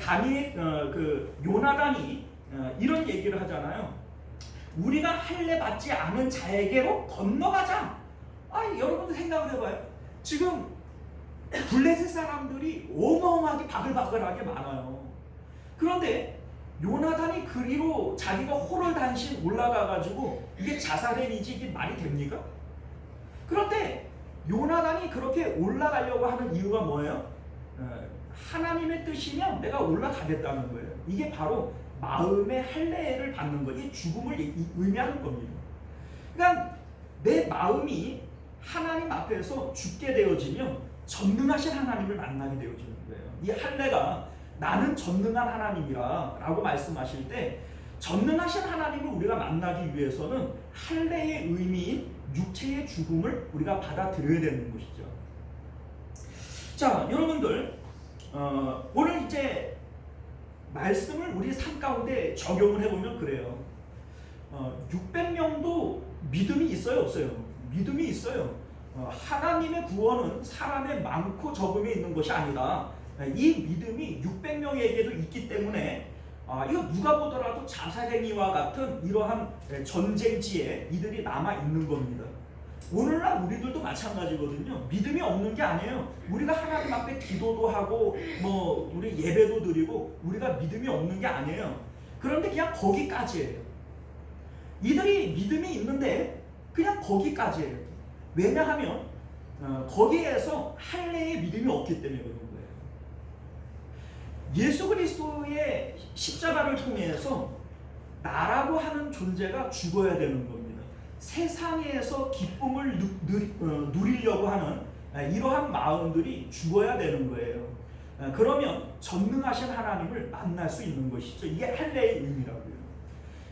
요나단이 이런 얘기를 하잖아요. 우리가 할례 받지 않은 자에게로 건너가자. 여러분들 생각을 해봐요. 지금 블레셋 사람들이 어마어마하게 바글바글하게 많아요. 그런데 요나단이 그리로 자기가 호롤단신 올라가가지고 이게 자살의 니지 이게 말이 됩니까? 그런데 요나단이 그렇게 올라가려고 하는 이유가 뭐예요? 하나님의 뜻이면 내가 올라가겠다는 거예요. 이게 바로 마음의 할례를 받는 것, 이 죽음을 의미하는 겁니다. 그러니까 내 마음이 하나님 앞에서 죽게 되어지면 전능하신 하나님을 만나게 되어지는 거예요. 이 할례가 나는 전능한 하나님이라 라고 말씀하실 때 전능하신 하나님을 우리가 만나기 위해서는 할례의 의미인 육체의 죽음을 우리가 받아들여야 되는 것이죠. 자, 여러분들 오늘 이제 말씀을 우리 삶 가운데 적용을 해보면 그래요. 600명도 믿음이 있어요, 없어요? 믿음이 있어요. 하나님의 구원은 사람의 많고 적음에 있는 것이 아니라 이 믿음이 600명에게도 있기 때문에 이거 누가 보더라도 자살행위와 같은 이러한 전쟁지에 이들이 남아있는 겁니다. 오늘날 우리들도 마찬가지거든요. 믿음이 없는 게 아니에요. 우리가 하나님 앞에 기도도 하고 우리 예배도 드리고 우리가 믿음이 없는 게 아니에요. 그런데 그냥 거기까지예요. 이들이 믿음이 있는데 그냥 거기까지예요. 왜냐하면 거기에서 할례의 믿음이 없기 때문에 그런 거예요. 예수 그리스도의 십자가를 통해서 나라고 하는 존재가 죽어야 되는 겁니다. 세상에서 기쁨을 누리려고 하는 이러한 마음들이 죽어야 되는 거예요. 그러면 전능하신 하나님을 만날 수 있는 것이죠. 이게 할례의 의미라고요.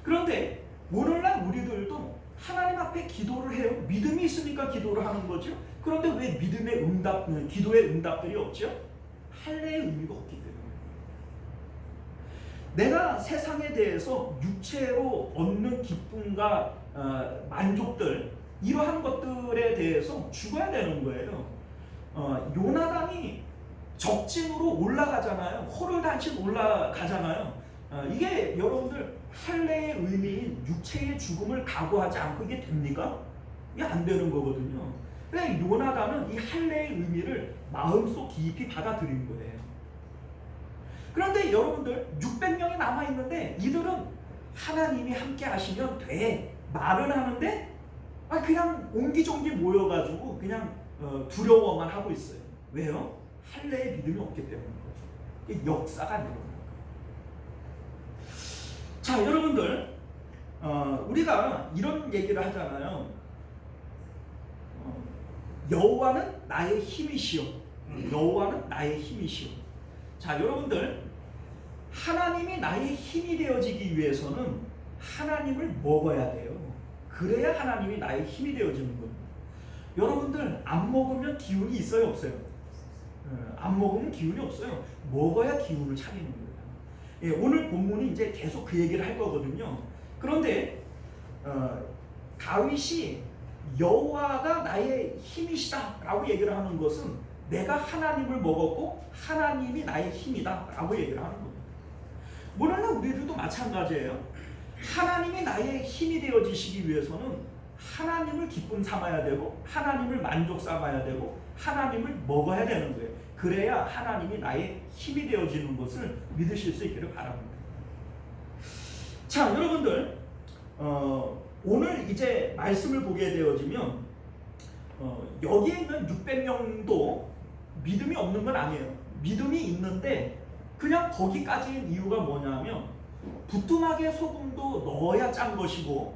그런데 오늘날 우리들도 하나님 앞에 기도를 해요. 믿음이 있으니까 기도를 하는 거죠. 그런데 왜 믿음의 응답, 기도의 응답들이 없죠? 할례의 의미가 없기 때문에. 내가 세상에 대해서 육체로 얻는 기쁨과 만족들, 이러한 것들에 대해서 죽어야 되는 거예요. 요나단이 적진으로 올라가잖아요. 호르단식 올라가잖아요. 이게 여러분들 할례의 의미인 육체의 죽음을 각오하지 않고 이게 됩니까? 이게 안 되는 거거든요. 그래서 요나단은 이 할례의 의미를 마음속 깊이 받아들인 거예요. 그런데 여러분들 600명이 남아있는데 이들은 하나님이 함께 하시면 돼 말은 하는데 그냥 옹기종기 모여가지고 그냥 두려워만 하고 있어요. 왜요? 할례의 믿음이 없기 때문인 거죠. 이게 역사가 일어나는 거예요. 자, 여러분들 우리가 이런 얘기를 하잖아요. 여호와는 나의 힘이시오. 여호와는 나의 힘이시오. 자, 여러분들 하나님이 나의 힘이 되어지기 위해서는 하나님을 먹어야 돼요. 그래야 하나님이 나의 힘이 되어지는 겁니다. 여러분들 안 먹으면 기운이 있어요, 없어요? 안 먹으면 기운이 없어요. 먹어야 기운을 차리는 거예요. 예, 오늘 본문이 이제 계속 그 얘기를 할 거거든요. 그런데 다윗이 여호와가 나의 힘이시다라고 얘기를 하는 것은 내가 하나님을 먹었고 하나님이 나의 힘이다라고 얘기를 하는 겁니다. 물론 우리들도 마찬가지예요. 하나님이 나의 힘이 되어지시기 위해서는 하나님을 기쁨 삼아야 되고 하나님을 만족 삼아야 되고 하나님을 먹어야 되는 거예요. 그래야 하나님이 나의 힘이 되어지는 것을 믿으실 수 있기를 바랍니다. 자, 여러분들 오늘 이제 말씀을 보게 되어지면 여기에 있는 600명도 믿음이 없는 건 아니에요. 믿음이 있는데 그냥 거기까지인 이유가 뭐냐면 부뚜막에 소금도 넣어야 짠 것이고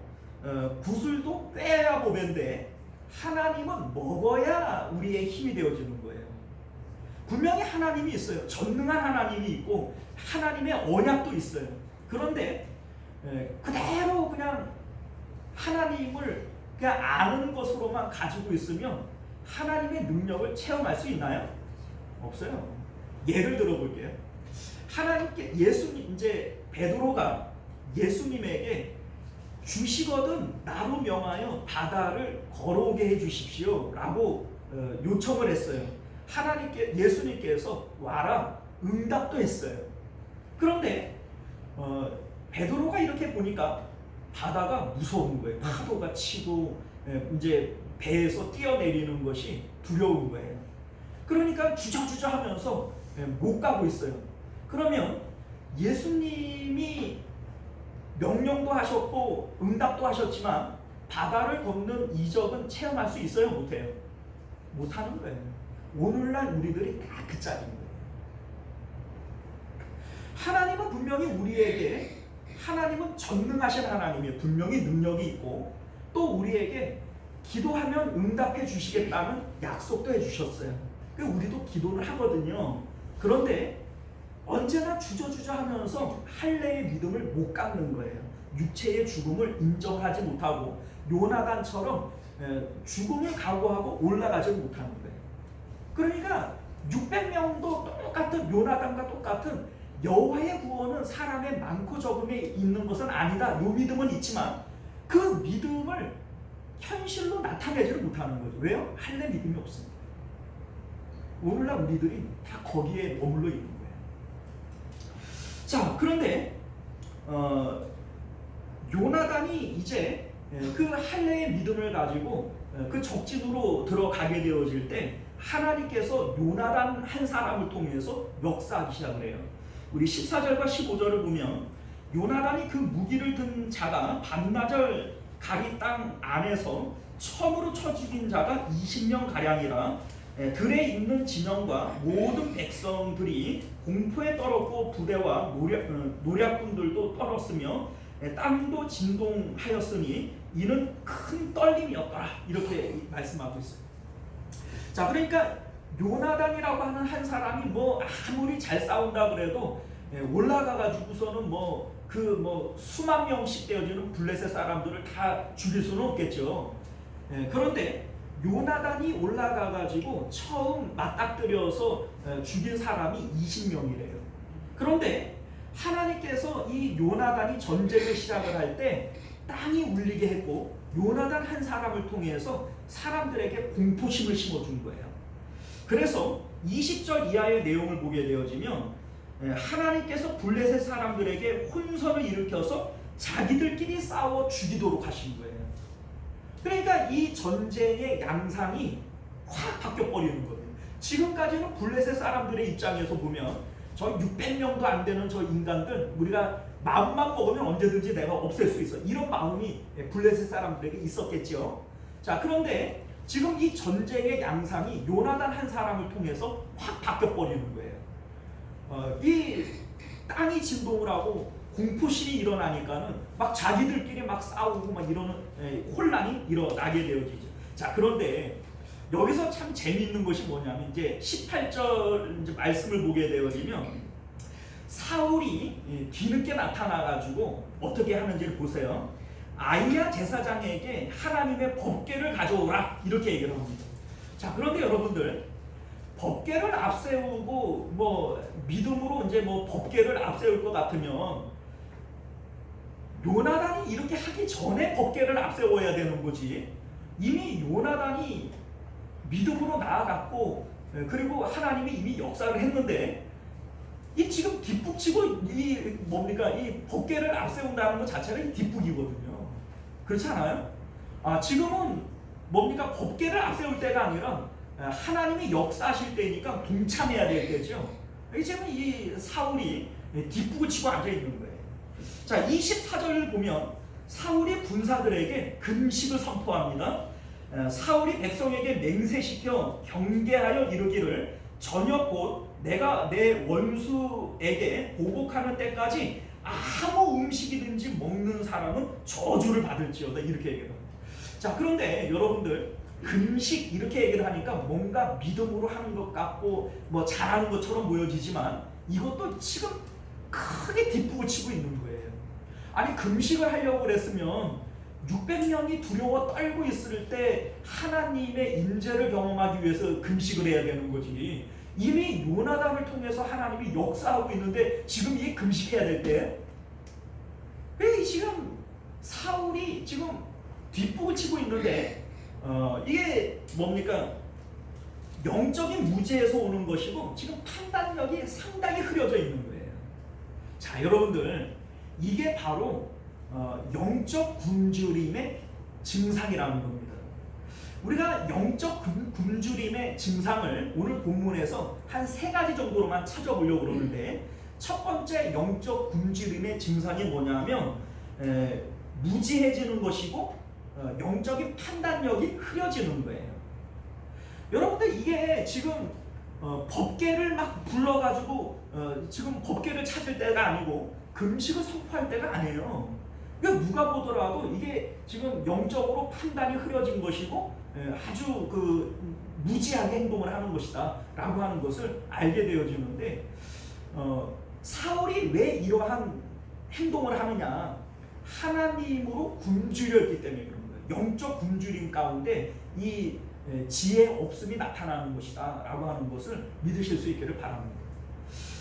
구슬도 빼야 보배인데 하나님은 먹어야 우리의 힘이 되어지는 거예요. 분명히 하나님이 있어요. 전능한 하나님이 있고 하나님의 언약도 있어요. 그런데 그대로 그냥 하나님을 그냥 아는 것으로만 가지고 있으면 하나님의 능력을 체험할 수 있나요? 없어요. 예를 들어 볼게요. 하나님께 예수님, 이제 베드로가 예수님에게 주시거든 나로 명하여 바다를 걸어오게 해 주십시오 라고 요청을 했어요. 예수님께서 와라 응답도 했어요. 그런데 베드로가 이렇게 보니까 바다가 무서운 거예요. 파도가 치고 이제 배에서 뛰어내리는 것이 두려운 거예요. 그러니까 주저주저 하면서 못 가고 있어요. 그러면 예수님이 명령도 하셨고 응답도 하셨지만 바다를 걷는 이적은 체험할 수 있어요? 못해요? 못하는 거예요. 오늘날 우리들이 다 그 짝인 거예요. 하나님은 분명히 우리에게 하나님은 전능하신 하나님이에요. 분명히 능력이 있고 또 우리에게 기도하면 응답해 주시겠다는 약속도 해주셨어요. 우리도 기도를 하거든요. 그런데 언제나 주저주저 하면서 할례의 믿음을 못 갖는 거예요. 육체의 죽음을 인정하지 못하고 요나단처럼 죽음을 각오하고 올라가지 못하는 거예요. 그러니까 600명도 똑같은 요나단과 똑같은 여호와의 구원은 사람의 많고 적음에 있는 것은 아니다. 요 믿음은 있지만 그 믿음을 현실로 나타내지를 못하는 거죠. 왜요? 할례 믿음이 없습니다. 오늘날 우리들이 다 거기에 머물러 있는 거예요. 자, 그런데 요나단이 이제 그 할례의 믿음을 가지고 그 적진으로 들어가게 되어질 때 하나님께서 요나단 한 사람을 통해서 역사하기 시작을 해요. 우리 14절과 15절을 보면 요나단이 그 무기를 든 자가 반나절 가리 땅 안에서 처음으로 쳐 죽인 자가 20명 가량이라 들에 있는 진영과 모든 백성들이 공포에 떨었고 부대와 노략군들도 떨었으며 땅도 진동하였으니 이는 큰 떨림이었더라. 이렇게 말씀하고 있어요. 자, 그러니까 요나단이라고 하는 한 사람이 뭐 아무리 잘 싸운다 그래도 올라가 가지고서는 뭐 그 뭐 수만 명씩 되어지는 블레셋 사람들을 다 죽일 수는 없겠죠. 그런데 요나단이 올라가 가지고 처음 맞닥뜨려서 죽인 사람이 20명이래요. 그런데 하나님께서 이 요나단이 전쟁을 시작을 할 때 땅이 울리게 했고 요나단 한 사람을 통해서 사람들에게 공포심을 심어준 거예요. 그래서 20절 이하의 내용을 보게 되어지면 하나님께서 블레셋 사람들에게 혼선을 일으켜서 자기들끼리 싸워 죽이도록 하신 거예요. 그러니까 이 전쟁의 양상이 확 바뀌어버리는 거예요. 지금까지는 블레셋 사람들의 입장에서 보면 저 600명도 안 되는 저 인간들 우리가 마음만 먹으면 언제든지 내가 없앨 수 있어, 이런 마음이 블레셋 사람들에게 있었겠죠. 자, 그런데 지금 이 전쟁의 양상이 요나단 한 사람을 통해서 확 바뀌어버리는 거예요. 이 땅이 진동을 하고 공포심이 일어나니까는 막 자기들끼리 막 싸우고 막 이러는 혼란이 일어나게 되어지죠. 자, 그런데 여기서 참 재미있는 것이 뭐냐면 이제 18절 이제 말씀을 보게 되어지면 사울이 뒤늦게 나타나가지고 어떻게 하는지를 보세요. 아히야 제사장에게 하나님의 법궤를 가져오라 이렇게 얘기를 합니다. 자, 그런데 여러분들 법궤를 앞세우고 뭐 믿음으로 이제 뭐 법궤를 앞세울 것 같으면 요나단이 이렇게 하기 전에 법궤를 앞세워야 되는 거지. 이미 요나단이 믿음으로 나아갔고 그리고 하나님이 이미 역사를 했는데 이 지금 뒷북치고 이 뭡니까 이 법궤를 앞세운다는 것 자체가 뒷북이거든요. 그렇지 않아요? 지금은 뭡니까 법궤를 앞세울 때가 아니라 하나님이 역사하실 때니까 동참해야 될 때죠. 지금 이 사울이 뒷북을 치고 앉아 있는 거예요. 자, 24절을 보면 사울이 군사들에게 금식을 선포합니다. 사울이 백성에게 맹세시켜 경계하여 이르기를 저녁 곧 내가 내 원수에게 보복하는 때까지 아무 음식이든지 먹는 사람은 저주를 받을지어다 이렇게 얘기를 합니다. 자, 그런데 여러분들 금식 이렇게 얘기를 하니까 뭔가 믿음으로 하는 것 같고 뭐 잘하는 것처럼 보여지지만 이것도 지금 크게 뒷북을 치고 있는 거예요. 아니 금식을 하려고 그랬으면 600명이 두려워 떨고 있을 때 하나님의 인재를 경험하기 위해서 금식을 해야 되는 거지. 이미 요나단을 통해서 하나님이 역사하고 있는데 지금 이 금식해야 될 때 왜 지금 사울이 지금 뒷북을 치고 있는데 이게 뭡니까? 영적인 무지에서 오는 것이고 지금 판단력이 상당히 흐려져 있는 거예요. 자, 여러분들 이게 바로 영적 굶주림의 증상이라는 겁니다. 우리가 영적 굶주림의 증상을 오늘 본문에서 한 3가지 정도로만 찾아보려고 그러는데 첫 번째 영적 굶주림의 증상이 뭐냐면 무지해지는 것이고 영적인 판단력이 흐려지는 거예요. 여러분들 이게 지금 법궤를 막 불러가지고 지금 법궤를 찾을 때가 아니고 금식을 선포할 때가 아니에요. 그러니까 누가 보더라도 이게 지금 영적으로 판단이 흐려진 것이고 아주 그 무지하게 행동을 하는 것이다 라고 하는 것을 알게 되어지는데 사울이 왜 이러한 행동을 하느냐, 하나님으로 굶주렸기 때문에 그런 거예요. 영적 굶주림 가운데 이 지혜 없음이 나타나는 것이다 라고 하는 것을 믿으실 수 있기를 바랍니다.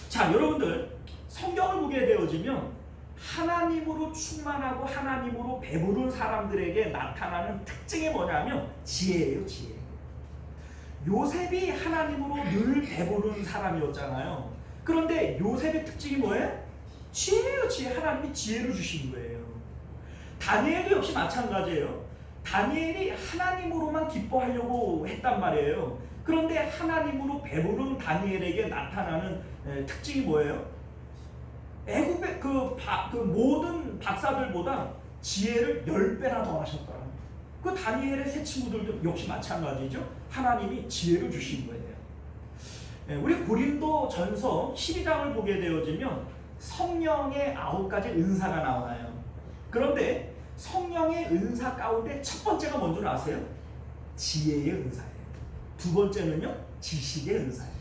자, 여러분들 성경을 보게 되어지면 하나님으로 충만하고 하나님으로 배부른 사람들에게 나타나는 특징이 뭐냐면 지혜예요. 지혜. 요셉이 하나님으로 늘 배부른 사람이었잖아요. 그런데 요셉의 특징이 뭐예요? 지혜예요. 지혜. 하나님이 지혜를 주신 거예요. 다니엘도 역시 마찬가지예요. 다니엘이 하나님으로만 기뻐하려고 했단 말이에요. 그런데 하나님으로 배부른 다니엘에게 나타나는 특징이 뭐예요? 애굽의 그 모든 박사들보다 지혜를 10배나 더 하셨다. 그 다니엘의 세 친구들도 역시 마찬가지죠. 하나님이 지혜를 주신 거예요. 우리 고린도 전서 12장을 보게 되어지면 성령의 9가지 은사가 나와요. 그런데 성령의 은사 가운데 첫 번째가 뭔 줄 아세요? 지혜의 은사예요. 두 번째는요, 지식의 은사예요.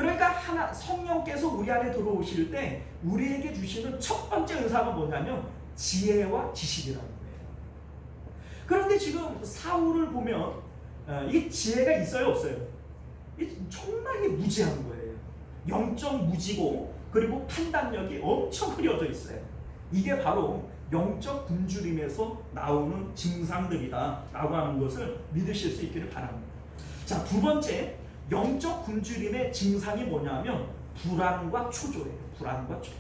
그러니까 성령께서 우리 안에 들어오실 때 우리에게 주시는 첫 번째 은사가 뭐냐면 지혜와 지식이라는 거예요. 그런데 지금 사울을 보면 이 지혜가 있어요, 없어요? 정말 무지한 거예요. 영적 무지고 그리고 판단력이 엄청 흐려져 있어요. 이게 바로 영적 굶주림에서 나오는 증상들이다라고 하는 것을 믿으실 수 있기를 바랍니다. 자, 두 번째 영적 굶주림의 증상이 뭐냐면 불안과 초조예요. 불안과 초조.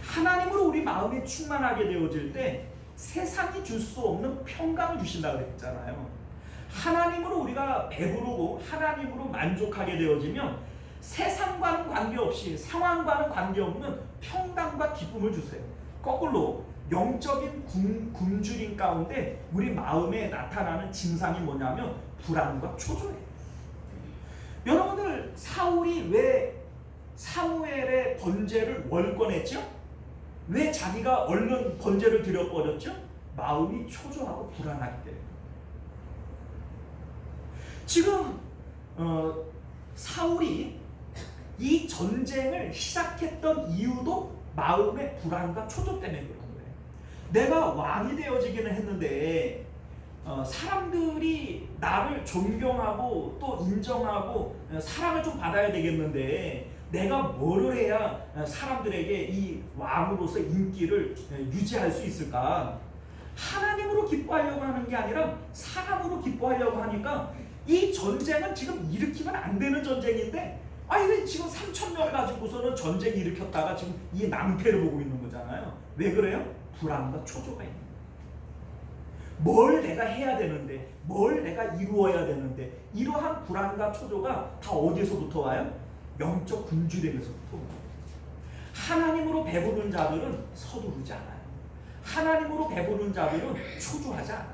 하나님으로 우리 마음이 충만하게 되어질 때 세상이 줄 수 없는 평강을 주신다고 그랬잖아요. 하나님으로 우리가 배부르고 하나님으로 만족하게 되어지면 세상과는 관계없이 상황과는 관계없는 평강과 기쁨을 주세요. 거꾸로 영적인 굶주림 가운데 우리 마음에 나타나는 증상이 뭐냐면 불안과 초조예요. 여러분들 사울이 왜 사무엘의 번제를 월권했죠? 왜 자기가 얼른 번제를 드려버렸죠? 마음이 초조하고 불안하기 때문에. 지금 사울이 이 전쟁을 시작했던 이유도 마음의 불안과 초조 때문에 그런 거예요. 내가 왕이 되어지기는 했는데 사람들이 나를 존경하고 또 인정하고 사랑을 좀 받아야 되겠는데 내가 뭐를 해야 사람들에게 이 왕으로서 인기를 유지할 수 있을까? 하나님으로 기뻐하려고 하는 게 아니라 사람으로 기뻐하려고 하니까 이 전쟁은 지금 일으키면 안 되는 전쟁인데 이게 지금 3,000명 가지고서는 전쟁 일으켰다가 지금 이 낭패를 보고 있는 거잖아요. 왜 그래요? 불안과 초조가 있는 거예요. 뭘 내가 해야 되는데 뭘 내가 이루어야 되는데 이러한 불안과 초조가 다 어디서부터 와요? 영적 굶주림에서부터 옵니다. 하나님으로 배부른 자들은 서두르지 않아요. 하나님으로 배부른 자들은 초조하지 않아요.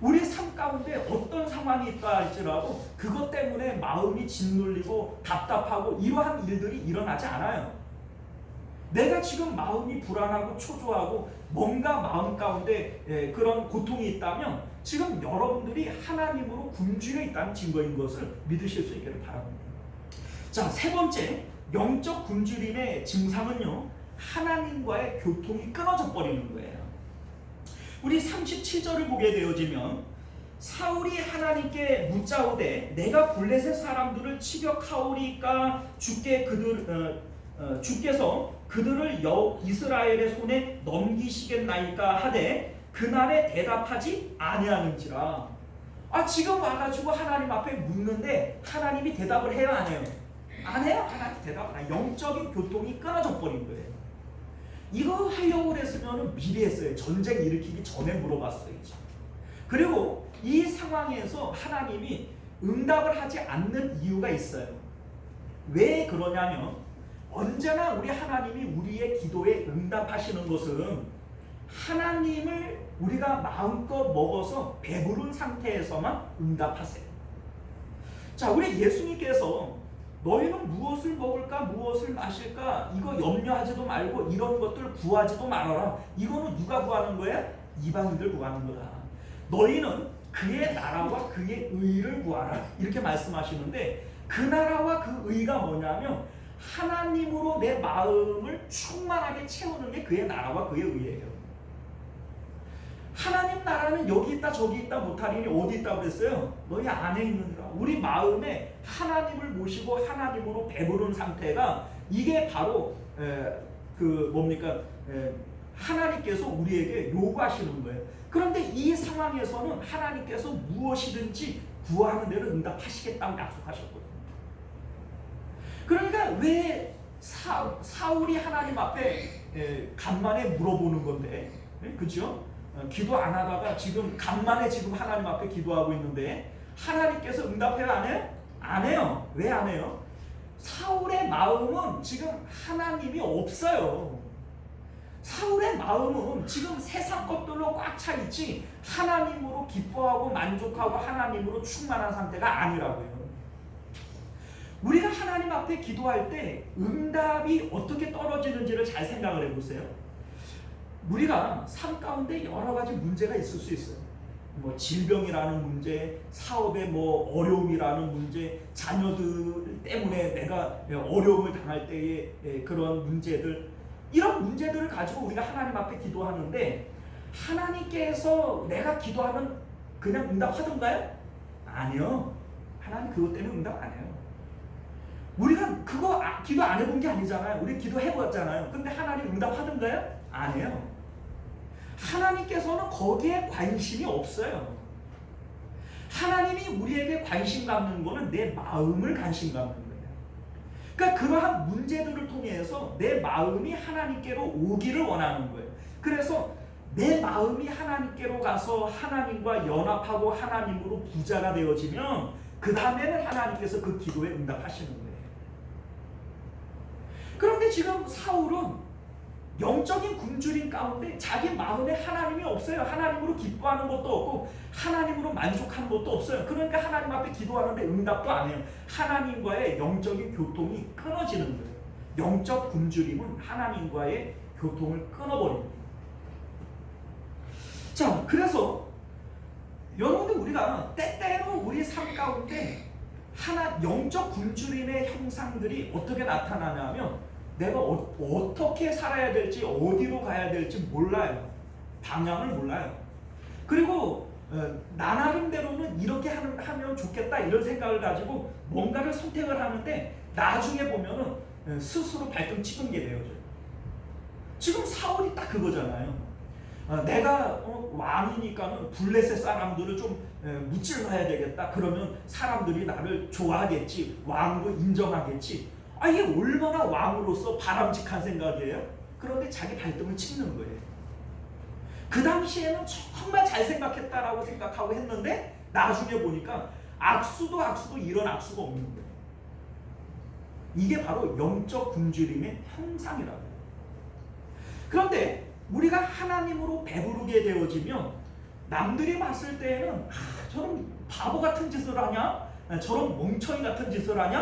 우리 삶 가운데 어떤 상황이 있다 할지라도 그것 때문에 마음이 짓눌리고 답답하고 이러한 일들이 일어나지 않아요. 내가 지금 마음이 불안하고 초조하고 뭔가 마음 가운데 그런 고통이 있다면 지금 여러분들이 하나님으로 굶주려 있다는 증거인 것을 믿으실 수 있기를 바랍니다. 자, 세 번째 영적 굶주림의 증상은요, 하나님과의 교통이 끊어져 버리는 거예요. 우리 37절을 보게 되어지면 사울이 하나님께 묻자오되 내가 블레셋 사람들을 치격하오리까 주께서 그들을 이스라엘의 손에 넘기시겠나이까 하되 그날에 대답하지 아니하는지라. 지금 와가지고 하나님 앞에 묻는데 하나님이 대답을 해요, 안 해요? 안 해요. 하나님 대답을 안 해요. 영적인 교통이 끊어져 버린 거예요. 이거 하려고 그랬으면 미리 했어요. 전쟁 일으키기 전에 물어봤어야죠. 그리고 이 상황에서 하나님이 응답을 하지 않는 이유가 있어요. 왜 그러냐면 언제나 우리 하나님이 우리의 기도에 응답하시는 것은 하나님을 우리가 마음껏 먹어서 배부른 상태에서만 응답하세요. 자, 우리 예수님께서 너희는 무엇을 먹을까 무엇을 마실까 이거 염려하지도 말고 이런 것들 구하지도 말아라. 이거는 누가 구하는 거야? 이방인들 구하는 거다. 너희는 그의 나라와 그의 의를 구하라 이렇게 말씀하시는데 그 나라와 그 의가 뭐냐면 하나님으로 내 마음을 충만하게 채우는 게 그의 나라와 그의 의예요. 하나님 나라는 여기 있다 저기 있다 못하리니 어디 있다 그랬어요? 너희 안에 있느니라. 우리 마음에 하나님을 모시고 하나님으로 배부른 상태가 이게 바로 하나님께서 우리에게 요구하시는 거예요. 그런데 이 상황에서는 하나님께서 무엇이든지 구하는 대로 응답하시겠다고 약속하셨거든요. 그러니까 왜 사울이 하나님 앞에 간만에 물어보는 건데, 그죠? 기도 안 하다가 지금 간만에 지금 하나님 앞에 기도하고 있는데 하나님께서 응답해요, 안 해요? 안 해요. 왜 안 해요? 사울의 마음은 지금 하나님이 없어요. 사울의 마음은 지금 세상 것들로 꽉 차 있지 하나님으로 기뻐하고 만족하고 하나님으로 충만한 상태가 아니라고요. 우리가 하나님 앞에 기도할 때 응답이 어떻게 떨어지는지를 잘 생각을 해보세요. 우리가 삶 가운데 여러 가지 문제가 있을 수 있어요. 뭐 질병이라는 문제, 사업의 뭐 어려움이라는 문제, 자녀들 때문에 내가 어려움을 당할 때의 그런 문제들, 이런 문제들을 가지고 우리가 하나님 앞에 기도하는데 하나님께서 내가 기도하면 그냥 응답하던가요? 아니요. 하나님 그것 때문에 응답 안 해요. 우리가 그거 기도 안 해본 게 아니잖아요. 우리 기도해봤잖아요. 근데 하나님 응답하던가요? 안 해요. 하나님께서는 거기에 관심이 없어요. 하나님이 우리에게 관심 갖는 거는 내 마음을 관심 갖는 거예요. 그러니까 그러한 문제들을 통해서 내 마음이 하나님께로 오기를 원하는 거예요. 그래서 내 마음이 하나님께로 가서 하나님과 연합하고 하나님으로 부자가 되어지면 그 다음에는 하나님께서 그 기도에 응답하시는 거예요. 그런데 지금 사울은 영적인 굶주림 가운데 자기 마음에 하나님이 없어요. 하나님으로 기뻐하는 것도 없고 하나님으로 만족하는 것도 없어요. 그러니까 하나님 앞에 기도하는데 응답도 안 해요. 하나님과의 영적인 교통이 끊어지는 거예요. 영적 굶주림은 하나님과의 교통을 끊어버립니다. 자, 그래서 여러분들 우리가 때때로 우리 삶 가운데 영적 굶주림의 형상들이 어떻게 나타나냐면 내가 어떻게 살아야 될지 어디로 가야 될지 몰라요. 방향을 몰라요. 그리고 나 나름대로는 이렇게 하면 좋겠다 이런 생각을 가지고 뭔가를 선택을 하는데 나중에 보면은 스스로 발등 찍은 게 되어져요. 지금 사울이 딱 그거잖아요. 내가 왕이니까는 블레셋 사람들을 좀 무찔러야 되겠다. 그러면 사람들이 나를 좋아하겠지. 왕으로 인정하겠지. 이게 얼마나 왕으로서 바람직한 생각이에요? 그런데 자기 발등을 찍는 거예요. 그 당시에는 정말 잘 생각했다라고 생각하고 했는데 나중에 보니까 악수도 이런 악수가 없는 거예요. 이게 바로 영적 굶주림의 형상이라고요. 그런데 우리가 하나님으로 배부르게 되어지면 남들이 봤을 때에는 저런 바보 같은 짓을 하냐? 저런 멍청이 같은 짓을 하냐?